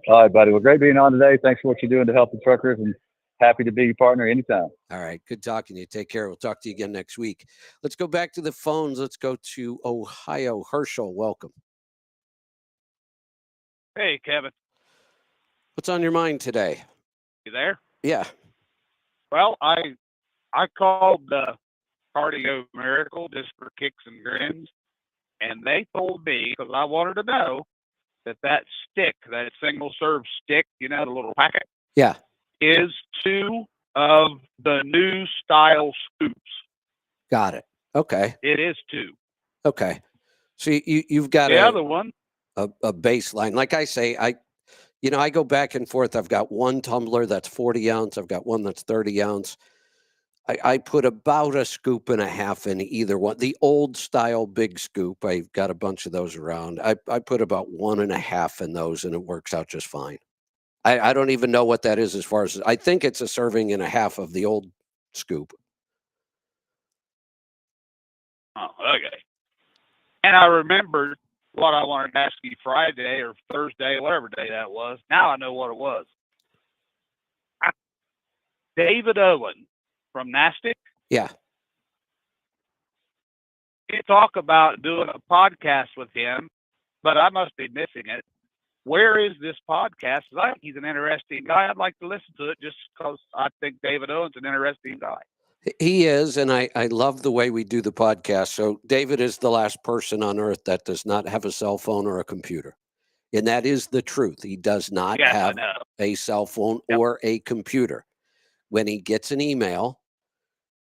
right, buddy. Well, great being on today. Thanks for what you're doing to help the truckers, and happy to be your partner anytime. All right. Good talking to you. Take care. We'll talk to you again next week. Let's go back to the phones. Let's go to Ohio. Herschel, welcome. Hey, Kevin. What's on your mind today? You there? Yeah. Well, I called the Cardio Miracle just for kicks and grins, and they told me, because I wanted to know, that stick, that single serve stick, the little packet, is 2 of the new style scoops. Got it. Okay. It is 2. Okay. So you've got the other one, a baseline. Like I say, I go back and forth. I've got one tumbler that's 40 ounce. I've got one that's 30 ounce. I put about a scoop and a half in either one. The old style big scoop, I've got a bunch of those around. I put about 1.5 in those, and it works out just fine. I don't even know what that is as far as, I think it's a serving and a half of the old scoop. Oh, okay. And I remembered what I wanted to ask you Friday or Thursday, whatever day that was. Now I know what it was. David Owen from Nastic. Yeah. You talk about doing a podcast with him, but I must be missing it. Where is this podcast? I think he's an interesting guy. I'd like to listen to it just because I think David Owen's an interesting guy. He is, and I love the way we do the podcast. So David is the last person on earth that does not have a cell phone or a computer. And that is the truth. He does not have a cell phone or a computer. When he gets an email,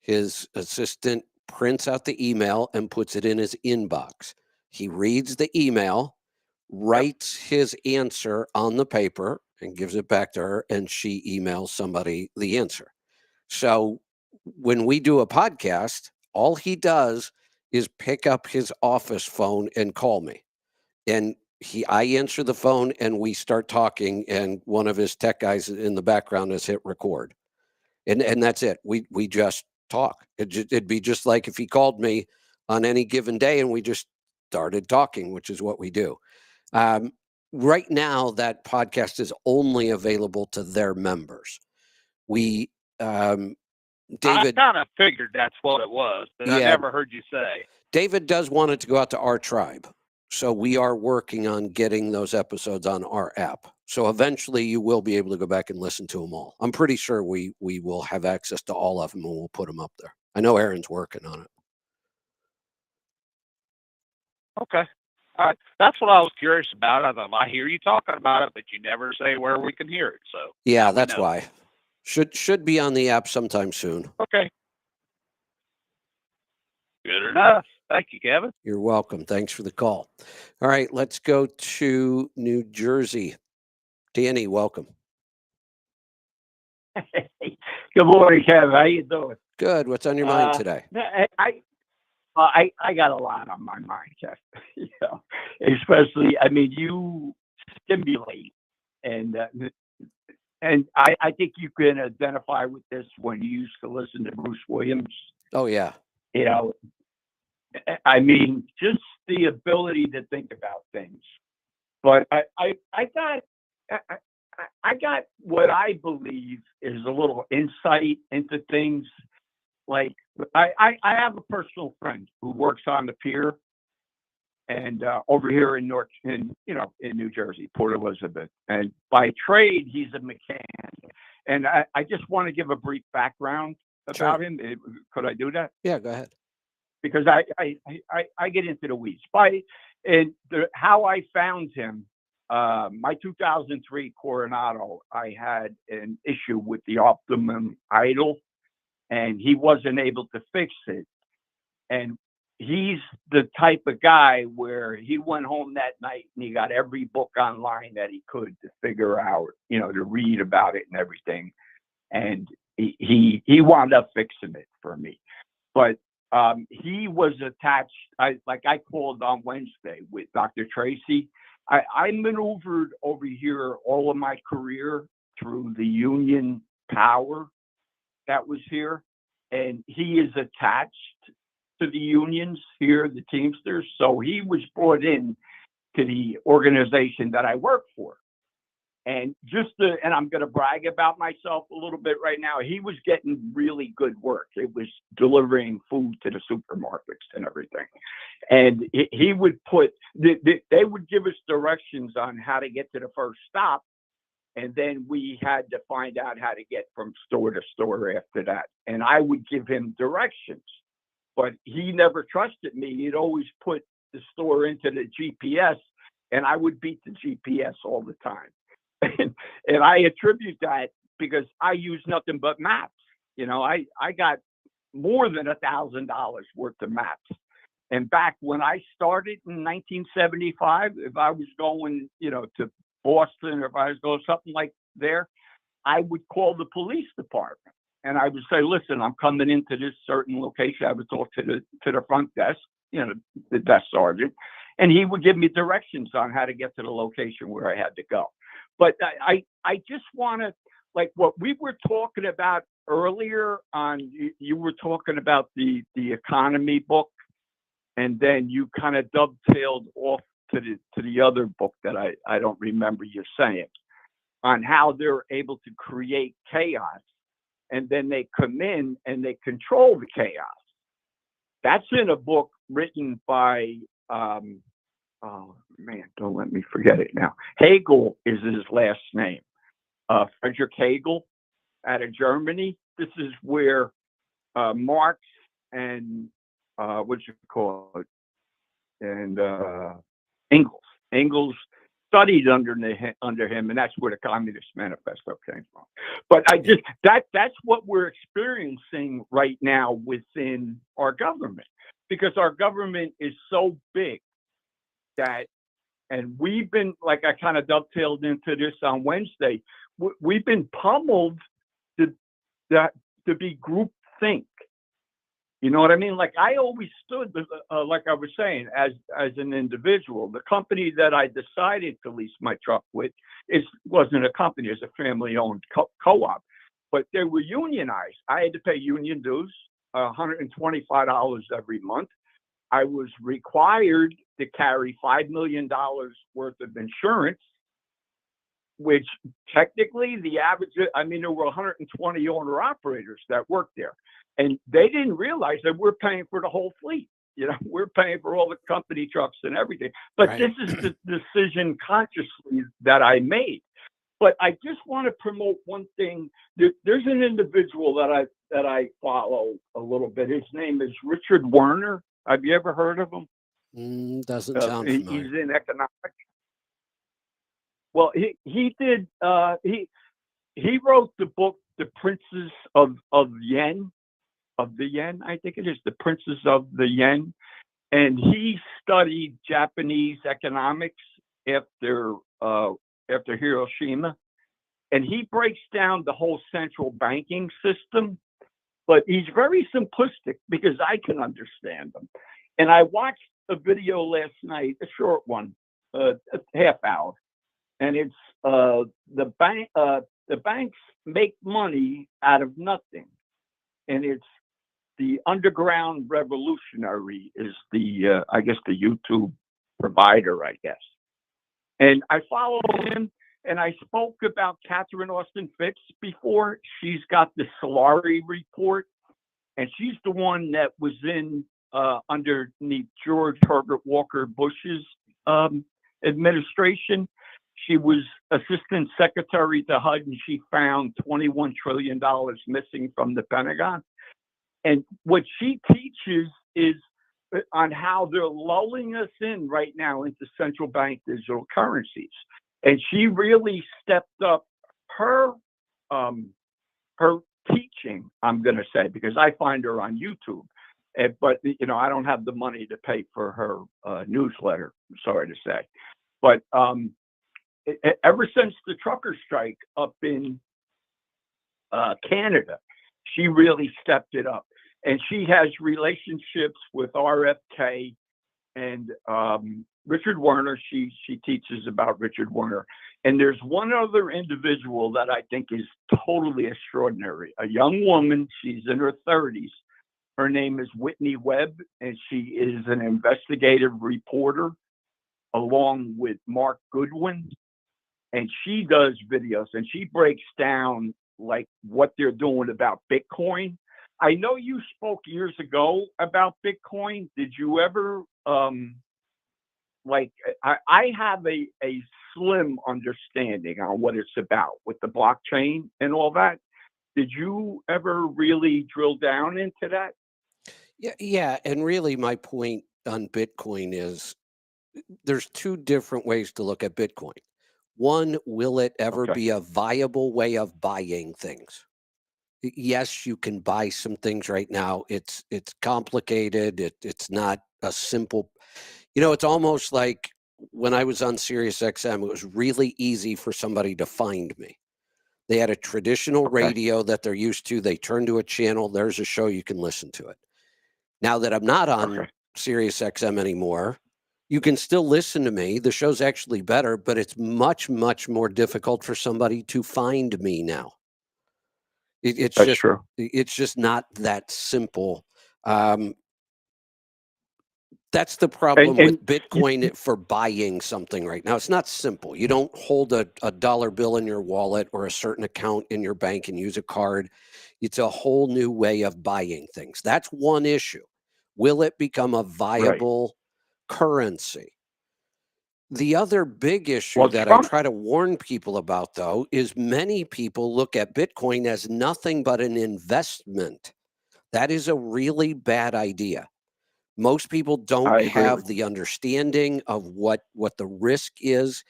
his assistant prints out the email and puts it in his inbox. He reads the email, writes his answer on the paper, and gives it back to her, and she emails somebody the answer. So when we do a podcast, all he does is pick up his office phone and call me. And I answer the phone and we start talking, and one of his tech guys in the background has hit record. And that's it. We just talk. It'd be just like if he called me on any given day and we just started talking, which is what we do. Right now, that podcast is only available to their members. David, I kind of figured that's what it was, but I never heard you say. David does want it to go out to our tribe. So we are working on getting those episodes on our app. So eventually you will be able to go back and listen to them all. I'm pretty sure we will have access to all of them, and we'll put them up there. I know Aaron's working on it. Okay. All right. That's what I was curious about. I thought, I hear you talking about it, but you never say where we can hear it. So yeah, that's why. Should be on the app sometime soon. Okay. Good enough. Thank you, Kevin. You're welcome. Thanks for the call. All right, let's go to New Jersey. Danny, welcome. Good morning, Kevin. How you doing? Good. What's on your mind today? I got a lot on my mind, Jeff. You know, especially, I mean, you stimulate, and I think you can identify with this when you used to listen to Bruce Williams. Oh yeah. You know, I mean, just the ability to think about things. But I got what I believe is a little insight into things. Like I have a personal friend who works on the pier, and over here in New Jersey, Port Elizabeth, and by trade he's a mechanic. And I just want to give a brief background about him. Could I do that? Yeah, go ahead. Because I get into the weeds. How I found him, my 2003 Coronado, I had an issue with the optimum idle, and he wasn't able to fix it. And he's the type of guy where he went home that night and he got every book online that he could to figure out, to read about it and everything. And he wound up fixing it for me. But he was attached. I called on Wednesday with Dr. Tracy. I maneuvered over here all of my career through the union power that was here, and he is attached to the unions here, the Teamsters. So he was brought in to the organization that I work for. And and I'm going to brag about myself a little bit right now. He was getting really good work. It was delivering food to the supermarkets and everything. And he would they would give us directions on how to get to the first stop. And then we had to find out how to get from store to store after that. And I would give him directions, but he never trusted me. He'd always put the store into the GPS, and I would beat the GPS all the time. And I attribute that because I use nothing but maps. I got more than $1,000 worth of maps. And back when I started in 1975, if I was going, to Boston, or if I was going something like there, I would call the police department and I would say, listen, I'm coming into this certain location. I would talk to the front desk, the desk sergeant, and he would give me directions on how to get to the location where I had to go. But I just want to, like what we were talking about earlier on, you were talking about the economy book, and then you kind of dovetailed off to the other book that I don't remember you saying, on how they're able to create chaos, and then they come in and they control the chaos. That's in a book written by, oh man, don't let me forget it now. Hegel is his last name. Friedrich Hegel out of Germany. This is where Marx and and Engels studied under him, and that's where the Communist Manifesto came from. But that's what we're experiencing right now within our government, because our government is so big that, and we've been, like I kind of dovetailed into this on Wednesday, we've been pummeled to be groupthink. You know what I mean? Like I always stood, like I was saying, as an individual. The company that I decided to lease my truck with wasn't a company; it's a family-owned co-op. But they were unionized. I had to pay union dues, $125 every month. I was required to carry $5 million worth of insurance, which technically the average, there were 120 owner operators that worked there. And they didn't realize that we're paying for the whole fleet. We're paying for all the company trucks and everything. But This is the decision consciously that I made. But I just want to promote one thing. There's an individual that I follow a little bit. His name is Richard Werner. Have you ever heard of him? Doesn't sound familiar. He's in economics. Well, he did. He wrote the book, The Princes of Yen. Of the yen, I think it is, The Princes of the Yen, and he studied Japanese economics after Hiroshima, and he breaks down the whole central banking system, but he's very simplistic because I can understand them. And I watched a video last night, a short one, a half hour, and it's the banks make money out of nothing, and it's the Underground Revolutionary is the YouTube provider, I guess. And I followed him, and I spoke about Catherine Austin Fitts before. She's got the Solari report, and she's the one that was in underneath George Herbert Walker Bush's administration. She was assistant secretary to HUD, and she found $21 trillion missing from the Pentagon. And what she teaches is on how they're lulling us in right now into central bank digital currencies. And she really stepped up her teaching, I'm going to say, because I find her on YouTube. But, I don't have the money to pay for her newsletter, I'm sorry to say. But ever since the trucker strike up in Canada, she really stepped it up. And she has relationships with RFK and Richard Werner. She teaches about Richard Werner. And there's one other individual that I think is totally extraordinary. A young woman, she's in her 30s. Her name is Whitney Webb, and she is an investigative reporter along with Mark Goodwin. And she does videos, and she breaks down like what they're doing about Bitcoin. I know you spoke years ago about Bitcoin. Did you ever, I have a slim understanding on what it's about with the blockchain and all that. Did you ever really drill down into that? Yeah. And really my point on Bitcoin is there's two different ways to look at Bitcoin. One, will it ever be a viable way of buying things? Yes, you can buy some things right now. It's complicated. It's not a simple, it's almost like when I was on Sirius XM, it was really easy for somebody to find me. They had a traditional radio that they're used to. They turn to a channel. There's a show, you can listen to it. Now that I'm not on Sirius XM anymore, you can still listen to me. The show's actually better, but it's much, much more difficult for somebody to find me now. It's That's just true. It's just not that simple. That's the problem with Bitcoin for buying something right now. It's not simple. You don't hold a dollar bill in your wallet or a certain account in your bank and use a card. It's a whole new way of buying things. That's one issue. Will it become a viable currency? The other big issue that I try to warn people about, though, is many people look at Bitcoin as nothing but an investment. That is a really bad idea. Most people don't have the understanding of what the risk is.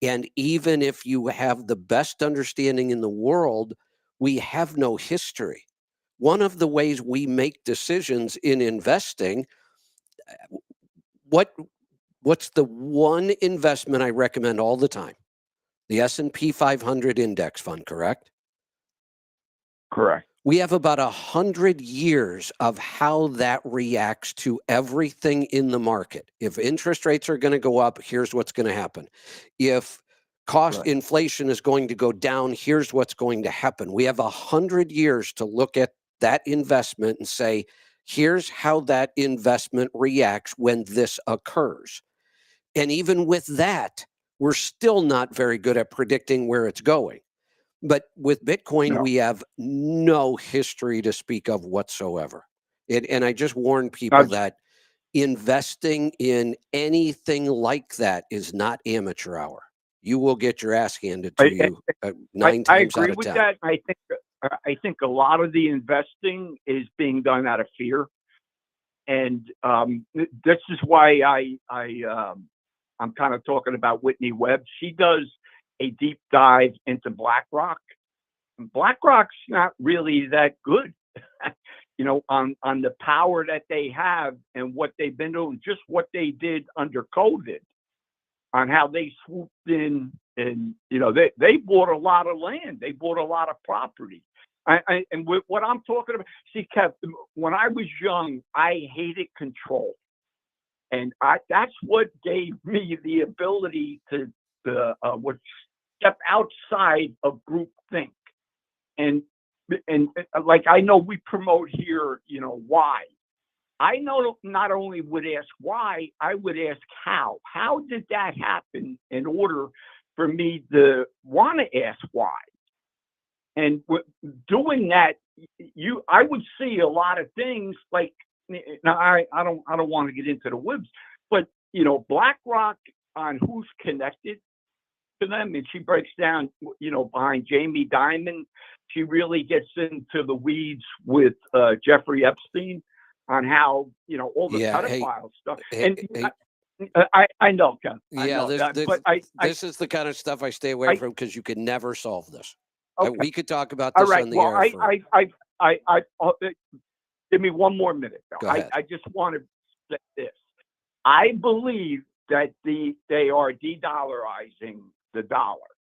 And even if you have the best understanding in the world, we have no history. One of the ways we make decisions in investing, what's the one investment I recommend all the time? The S&P 500 index fund, correct? Correct. We have about 100 years of how that reacts to everything in the market. If interest rates are going to go up, here's what's going to happen. If inflation is going to go down, here's what's going to happen. We have 100 years to look at that investment and say, here's how that investment reacts when this occurs. And even with that, we're still not very good at predicting where it's going. But with Bitcoin, we have no history to speak of whatsoever. And I just warn people that investing in anything like that is not amateur hour. You will get your ass handed to you 9 times out of 10. I agree with that. I think a lot of the investing is being done out of fear. And this is why I'm kind of talking about Whitney Webb. She does a deep dive into BlackRock. BlackRock's not really that good, on the power that they have and what they've been doing, just what they did under COVID, on how they swooped in and, they bought a lot of land. They bought a lot of property. And with what I'm talking about, see, Kev, when I was young, I hated control. And that's what gave me the ability to step outside of groupthink. And like, I know we promote here, why. I know not only would ask why, I would ask how. How did that happen in order for me to want to ask why? And doing that, I would see a lot of things like, now I don't want to get into the woods, but BlackRock, on who's connected to them, and she breaks down, behind Jamie Dimon, she really gets into the weeds with Jeffrey Epstein on how all the pedophile stuff. I know, Ken. This is the kind of stuff I stay away from because you can never solve this. Okay. We could talk about this on the air. Give me one more minute. Go ahead. I just want to say this. I believe that they are de-dollarizing the dollar,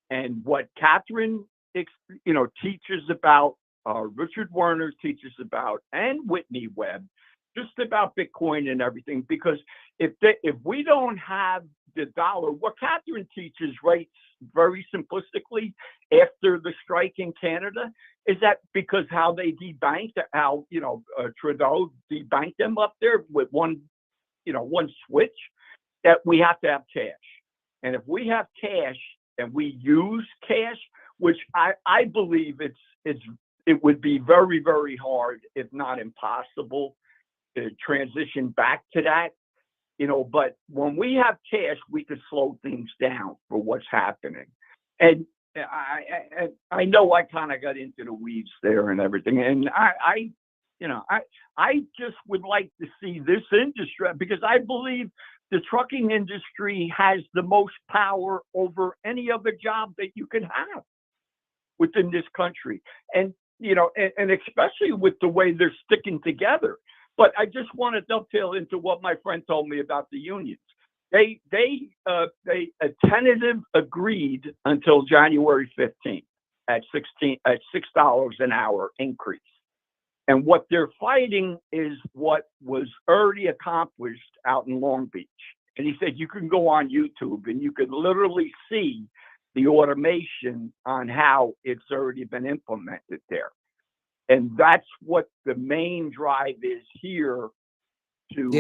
and what Catherine, teaches about, Richard Werner teaches about, and Whitney Webb, just about Bitcoin and everything. Because if we don't have the dollar, what Catherine teaches, right, very simplistically, after the strike in Canada, is that because how they debanked, how Trudeau debanked them up there with one switch, that we have to have cash. And if we have cash and we use cash, which I believe it would be very, very hard, if not impossible, to transition back to that. But when we have cash, we could slow things down for what's happening. And I know I kind of got into the weeds there and everything. And I just would like to see this industry, because I believe the trucking industry has the most power over any other job that you can have within this country. And, and especially with the way they're sticking together. But I just want to dovetail into what my friend told me about the unions. They tentative agreed until January 15th. at $6 an hour increase. And what they're fighting is what was already accomplished out in Long Beach. And he said you can go on YouTube and you can literally see the automation on how it's already been implemented there. And that's what the main drive is here to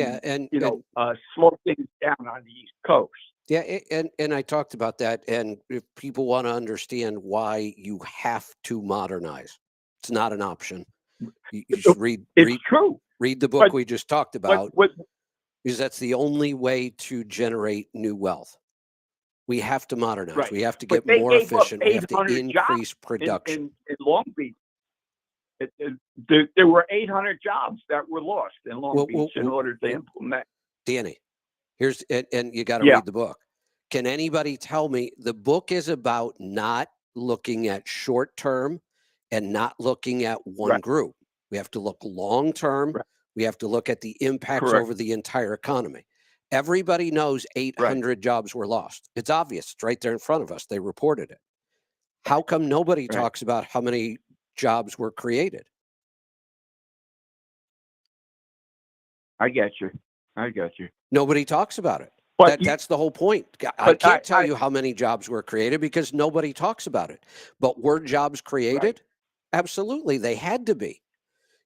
slow things down on the East Coast. Yeah, and I talked about that. And if people want to understand why you have to modernize, it's not an option. You should read the book we just talked about, because that's the only way to generate new wealth. We have to modernize. Right. We have to get more efficient. We have to increase production. In Long Beach, there were 800 jobs that were lost in Long Beach in order to implement. Danny, here's and you got to read the book. Can anybody tell me the book is about not looking at short term and not looking at one group? We have to look long term. Right. We have to look at the impacts over the entire economy. Everybody knows 800 jobs were lost. It's obvious. It's right there in front of us. They reported it. How come nobody talks about how many jobs were created? I get you. Nobody talks about it. But that's the whole point. I can't tell you how many jobs were created because nobody talks about it. But were jobs created? Absolutely. They had to be.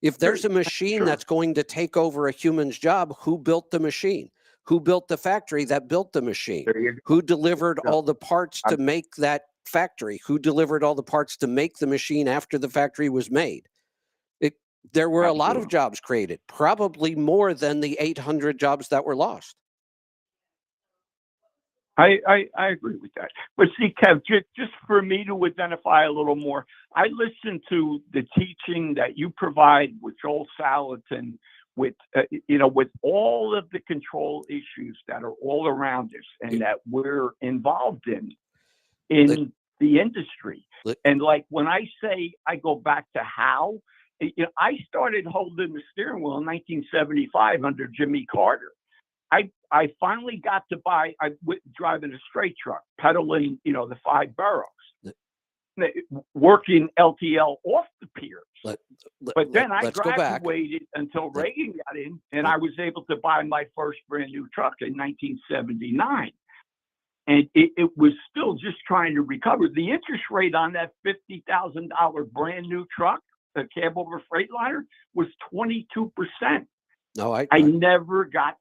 If there's a machine that's going to take over a human's job, who built the machine? Who built the factory that built the machine? Who delivered all the parts to make that factory? Who delivered all the parts to make the machine after the factory was made? There were a lot of jobs created, probably more than the 800 jobs that were lost. I agree with that. But see, Kev, just for me to identify a little more, I listened to the teaching that you provide with Joel Salatin, with all of the control issues that are all around us and that we're involved in the industry. And like when I say I go back to how, I started holding the steering wheel in 1975 under Jimmy Carter. I finally got to driving a straight truck, pedaling, the 5 boroughs, working LTL off the piers. But then I graduated until Reagan got in, and I was able to buy my first brand new truck in 1979. And it was still just trying to recover. The interest rate on that $50,000 brand new truck, the cab over Freightliner, was 22%. No, I never got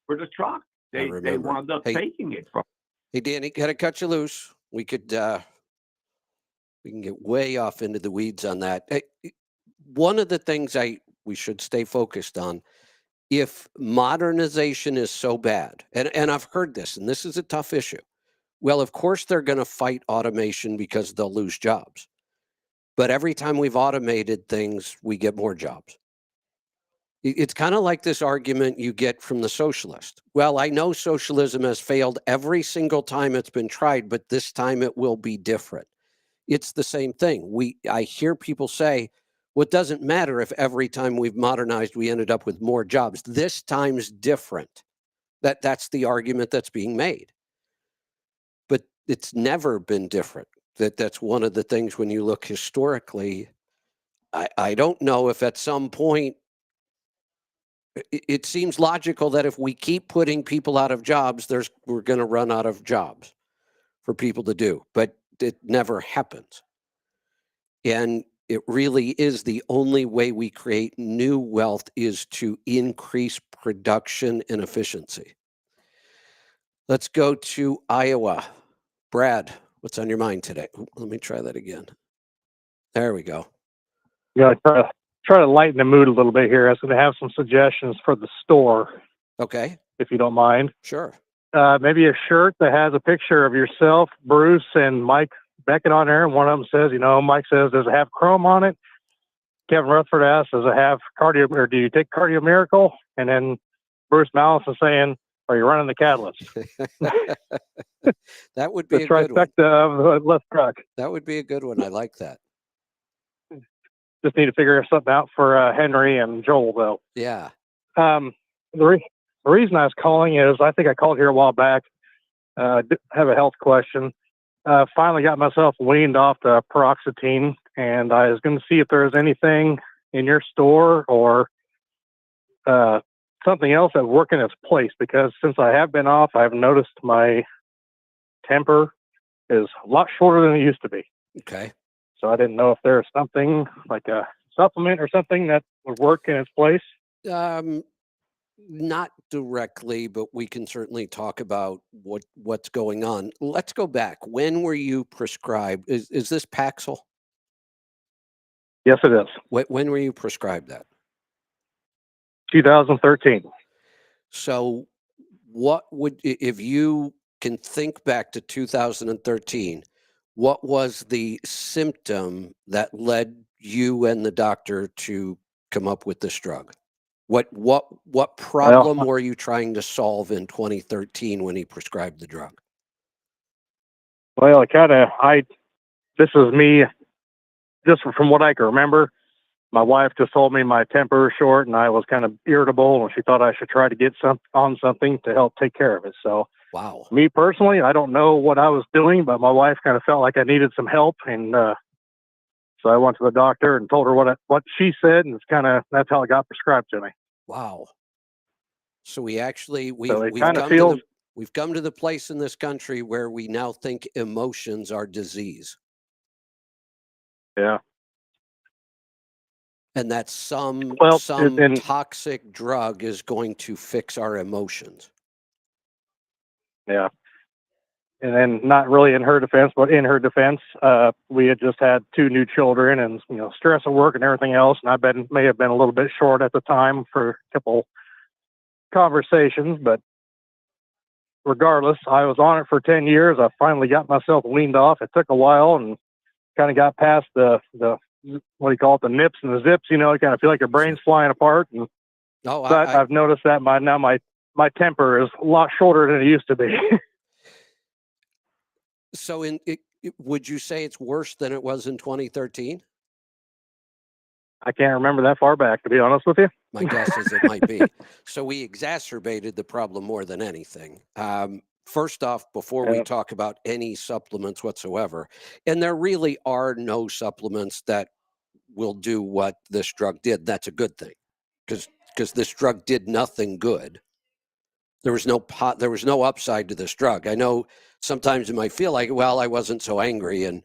for the truck. They wound up taking it from. Hey, Danny, gotta cut you loose. We can get way off into the weeds on that. Hey, one of the things we should stay focused on, if modernization is so bad, and I've heard this, and this is a tough issue. Well, of course they're going to fight automation because they'll lose jobs. But every time we've automated things, we get more jobs. It's kind of like this argument you get from the socialist. Well, I know socialism has failed every single time it's been tried, but this time it will be different. It's the same thing. I hear people say, well, it doesn't matter if every time we've modernized, we ended up with more jobs. This time's different. That's the argument that's being made. But it's never been different. That's one of the things when you look historically, I don't know if at some point, it seems logical that if we keep putting people out of jobs, we're going to run out of jobs for people to do, but it never happens. And it really is the only way we create new wealth is to increase production and efficiency. Let's go to Iowa. Brad, what's on your mind today? Let me try that again. There we go. Yeah, try to lighten the mood a little bit here. I was going to have some suggestions for the store. Okay. If you don't mind. Sure. Maybe a shirt that has a picture of yourself, Bruce, and Mike Beckett on there. And one of them says, Mike says, does it have chrome on it? Kevin Rutherford asks, does it have cardio, or do you take Cardio Miracle? And then Bruce Malice is saying, are you running the catalyst? That would be the a good one. Trifecta of left truck. That would be a good one. I like that. Just need to figure something out for Henry and Joel, though. Yeah. The reason I was calling is I think I called here a while back. Have a health question. finally got myself weaned off the paroxetine, and I was going to see if there was anything in your store or something else that would work in its place, because since I have been off, I've noticed my temper is a lot shorter than it used to be. Okay. So I didn't know if there's something like a supplement or something that would work in its place. Not directly, but we can certainly talk about what's going on. Let's go back. When were you prescribed? Is this Paxil? Yes, it is. When were you prescribed that? 2013. So what would, if you can think back to 2013, what was the symptom that led you and the doctor to come up with this drug? What problem were you trying to solve in 2013 when he prescribed the drug? Well, this is me, just from what I can remember. My wife just told me my temper is short and I was kind of irritable, and she thought I should try to get on something to help take care of it. So, wow. Me personally, I don't know what I was doing, but my wife kind of felt like I needed some help, and so I went to the doctor and told her what she said, and that's how it got prescribed to me. Wow. So we've come to the place in this country where we now think emotions are disease. Yeah. And that some toxic drug is going to fix our emotions. Yeah. And then, not really in her defense, but in her defense, we had just had 2 new children, and stress at work and everything else. And I may have been a little bit short at the time for a couple conversations, but regardless, I was on it for 10 years. I finally got myself weaned off. It took a while, and kind of got past the what do you call it, the nips and the zips. You kind of feel like your brain's flying apart. And I've noticed that my temper is a lot shorter than it used to be. So would you say it's worse than it was in 2013? I can't remember that far back, to be honest with you. My guess is it might be. So we exacerbated the problem more than anything. First off, before we talk about any supplements whatsoever, and there really are no supplements that will do what this drug did. That's a good thing, because this drug did nothing good. There was no upside to this drug. I know sometimes it might feel like, well, I wasn't so angry,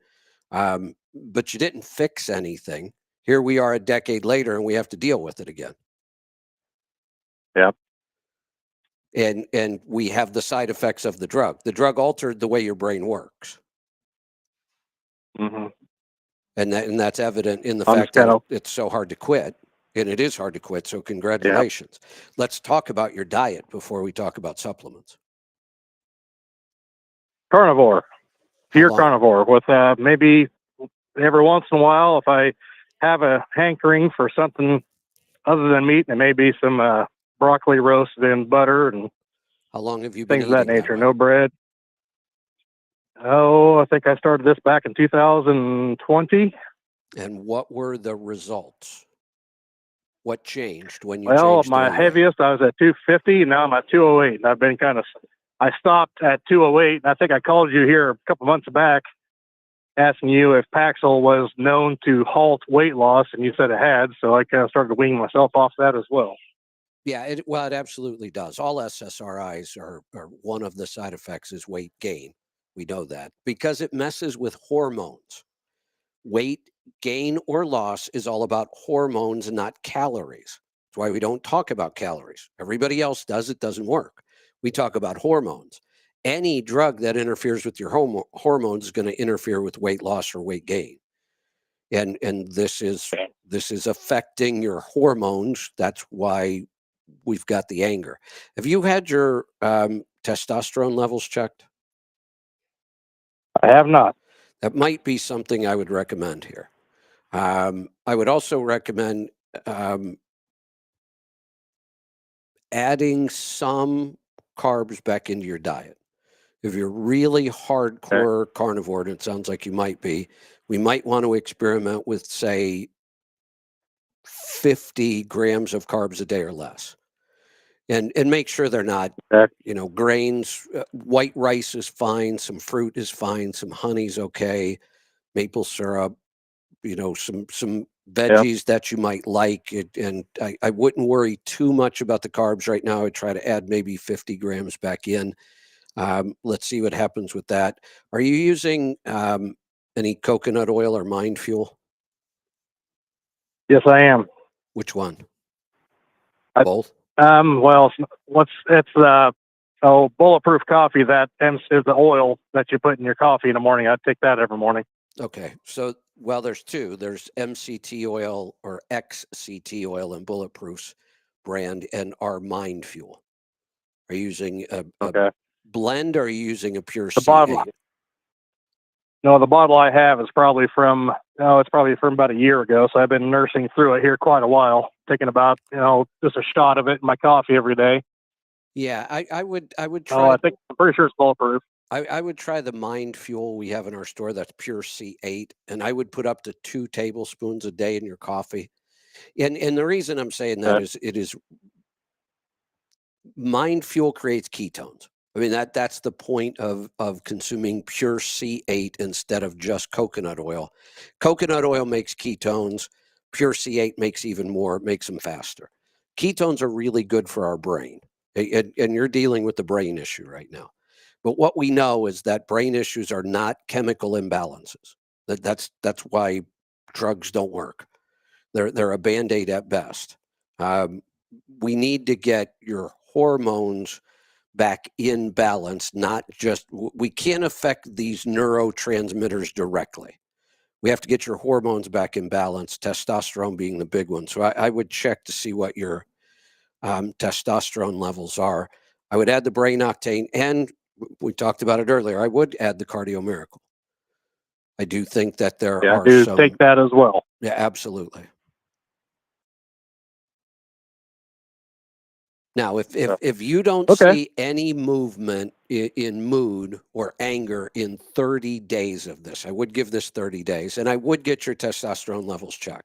but you didn't fix anything. Here we are a decade later, and we have to deal with it again. Yep. And we have the side effects of the drug. The drug altered the way your brain works. Mm-hmm. And that's evident in the fact that it's so hard to quit. And it is hard to quit, so congratulations. Yep. Let's talk about your diet before we talk about supplements. Carnivore. Pure carnivore with maybe every once in a while, if I have a hankering for something other than meat, there may be some broccoli roasted in butter and how long have you been things of that nature. No bread. Oh, I think I started this back in 2020. And what were the results? What changed when you Well, changed? My heaviest, I was at 250, and now I'm at 208. And I've been I stopped at 208, and I think I called you here a couple months back asking you if Paxil was known to halt weight loss, and you said it had, so I kind of started weaning myself off that as well. Yeah, it absolutely does. All SSRIs are one of the side effects is weight gain. We know that because it messes with hormones. Weight gain or loss is all about hormones and not calories. That's why we don't talk about calories. Everybody else does. It doesn't work. We talk about hormones. Any drug that interferes with your hormones is going to interfere with weight loss or weight gain. And this is affecting your hormones. That's why we've got the anger. Have you had your testosterone levels checked? I have not. That might be something I would recommend here. I would also recommend adding some carbs back into your diet. If you're really hardcore carnivore, and it sounds like you might be, we might want to experiment with, say, 50 grams of carbs a day or less. and make sure they're not, grains. White rice is fine. Some fruit is fine. Some honey's okay. Maple syrup, some veggies that you might like. And I wouldn't worry too much about the carbs right now. I'd try to add maybe 50 grams back in. Let's see what happens with that. Are you using any coconut oil or Mind Fuel? Yes, I am. Which one? Both? Well, it's Bulletproof Coffee. That is the oil that you put in your coffee in the morning. I take that every morning. Okay. So, well, there's two. There's MCT oil or XCT oil in Bulletproof's brand and our Mind Fuel. Are you using a blend or are you using a pure C8? Bottle. No, the bottle I have is probably from about a year ago. So I've been nursing through it here quite a while, taking about, just a shot of it in my coffee every day. Yeah, I would try. Oh, I'm pretty sure it's Bulletproof. I would try the Mind Fuel we have in our store. That's pure C8. And I would put up to 2 tablespoons a day in your coffee. And the reason I'm saying that is Mind Fuel creates ketones. I mean, that's the point of consuming pure C8 instead of just coconut oil. Coconut oil makes ketones. Pure C8 makes even more, makes them faster. Ketones are really good for our brain. And you're dealing with the brain issue right now. But what we know is that brain issues are not chemical imbalances. That's why drugs don't work. They're a Band-Aid at best. We need to get your hormones back in balance, not just, we can't affect these neurotransmitters directly. We have to get your hormones back in balance, testosterone being the big one. So I would check to see what your testosterone levels are. I would add the brain octane, and we talked about it earlier, I would add the Cardio Miracle. I do think that there are some. Take that as well. Yeah, absolutely. Now, if you don't see any movement in mood or anger in 30 days of this, I would give this 30 days, and I would get your testosterone levels checked.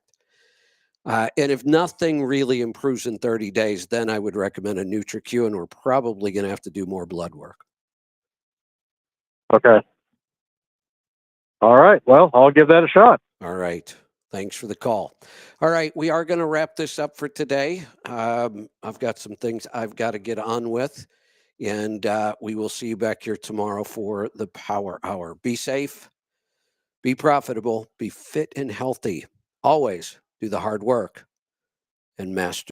And if nothing really improves in 30 days, then I would recommend a NutriQ, and we're probably going to have to do more blood work. Okay. All right. Well, I'll give that a shot. All right. Thanks for the call. All right, we are going to wrap this up for today. I've got some things I've got to get on with, and we will see you back here tomorrow for the Power Hour. Be safe, be profitable, be fit and healthy. Always do the hard work and master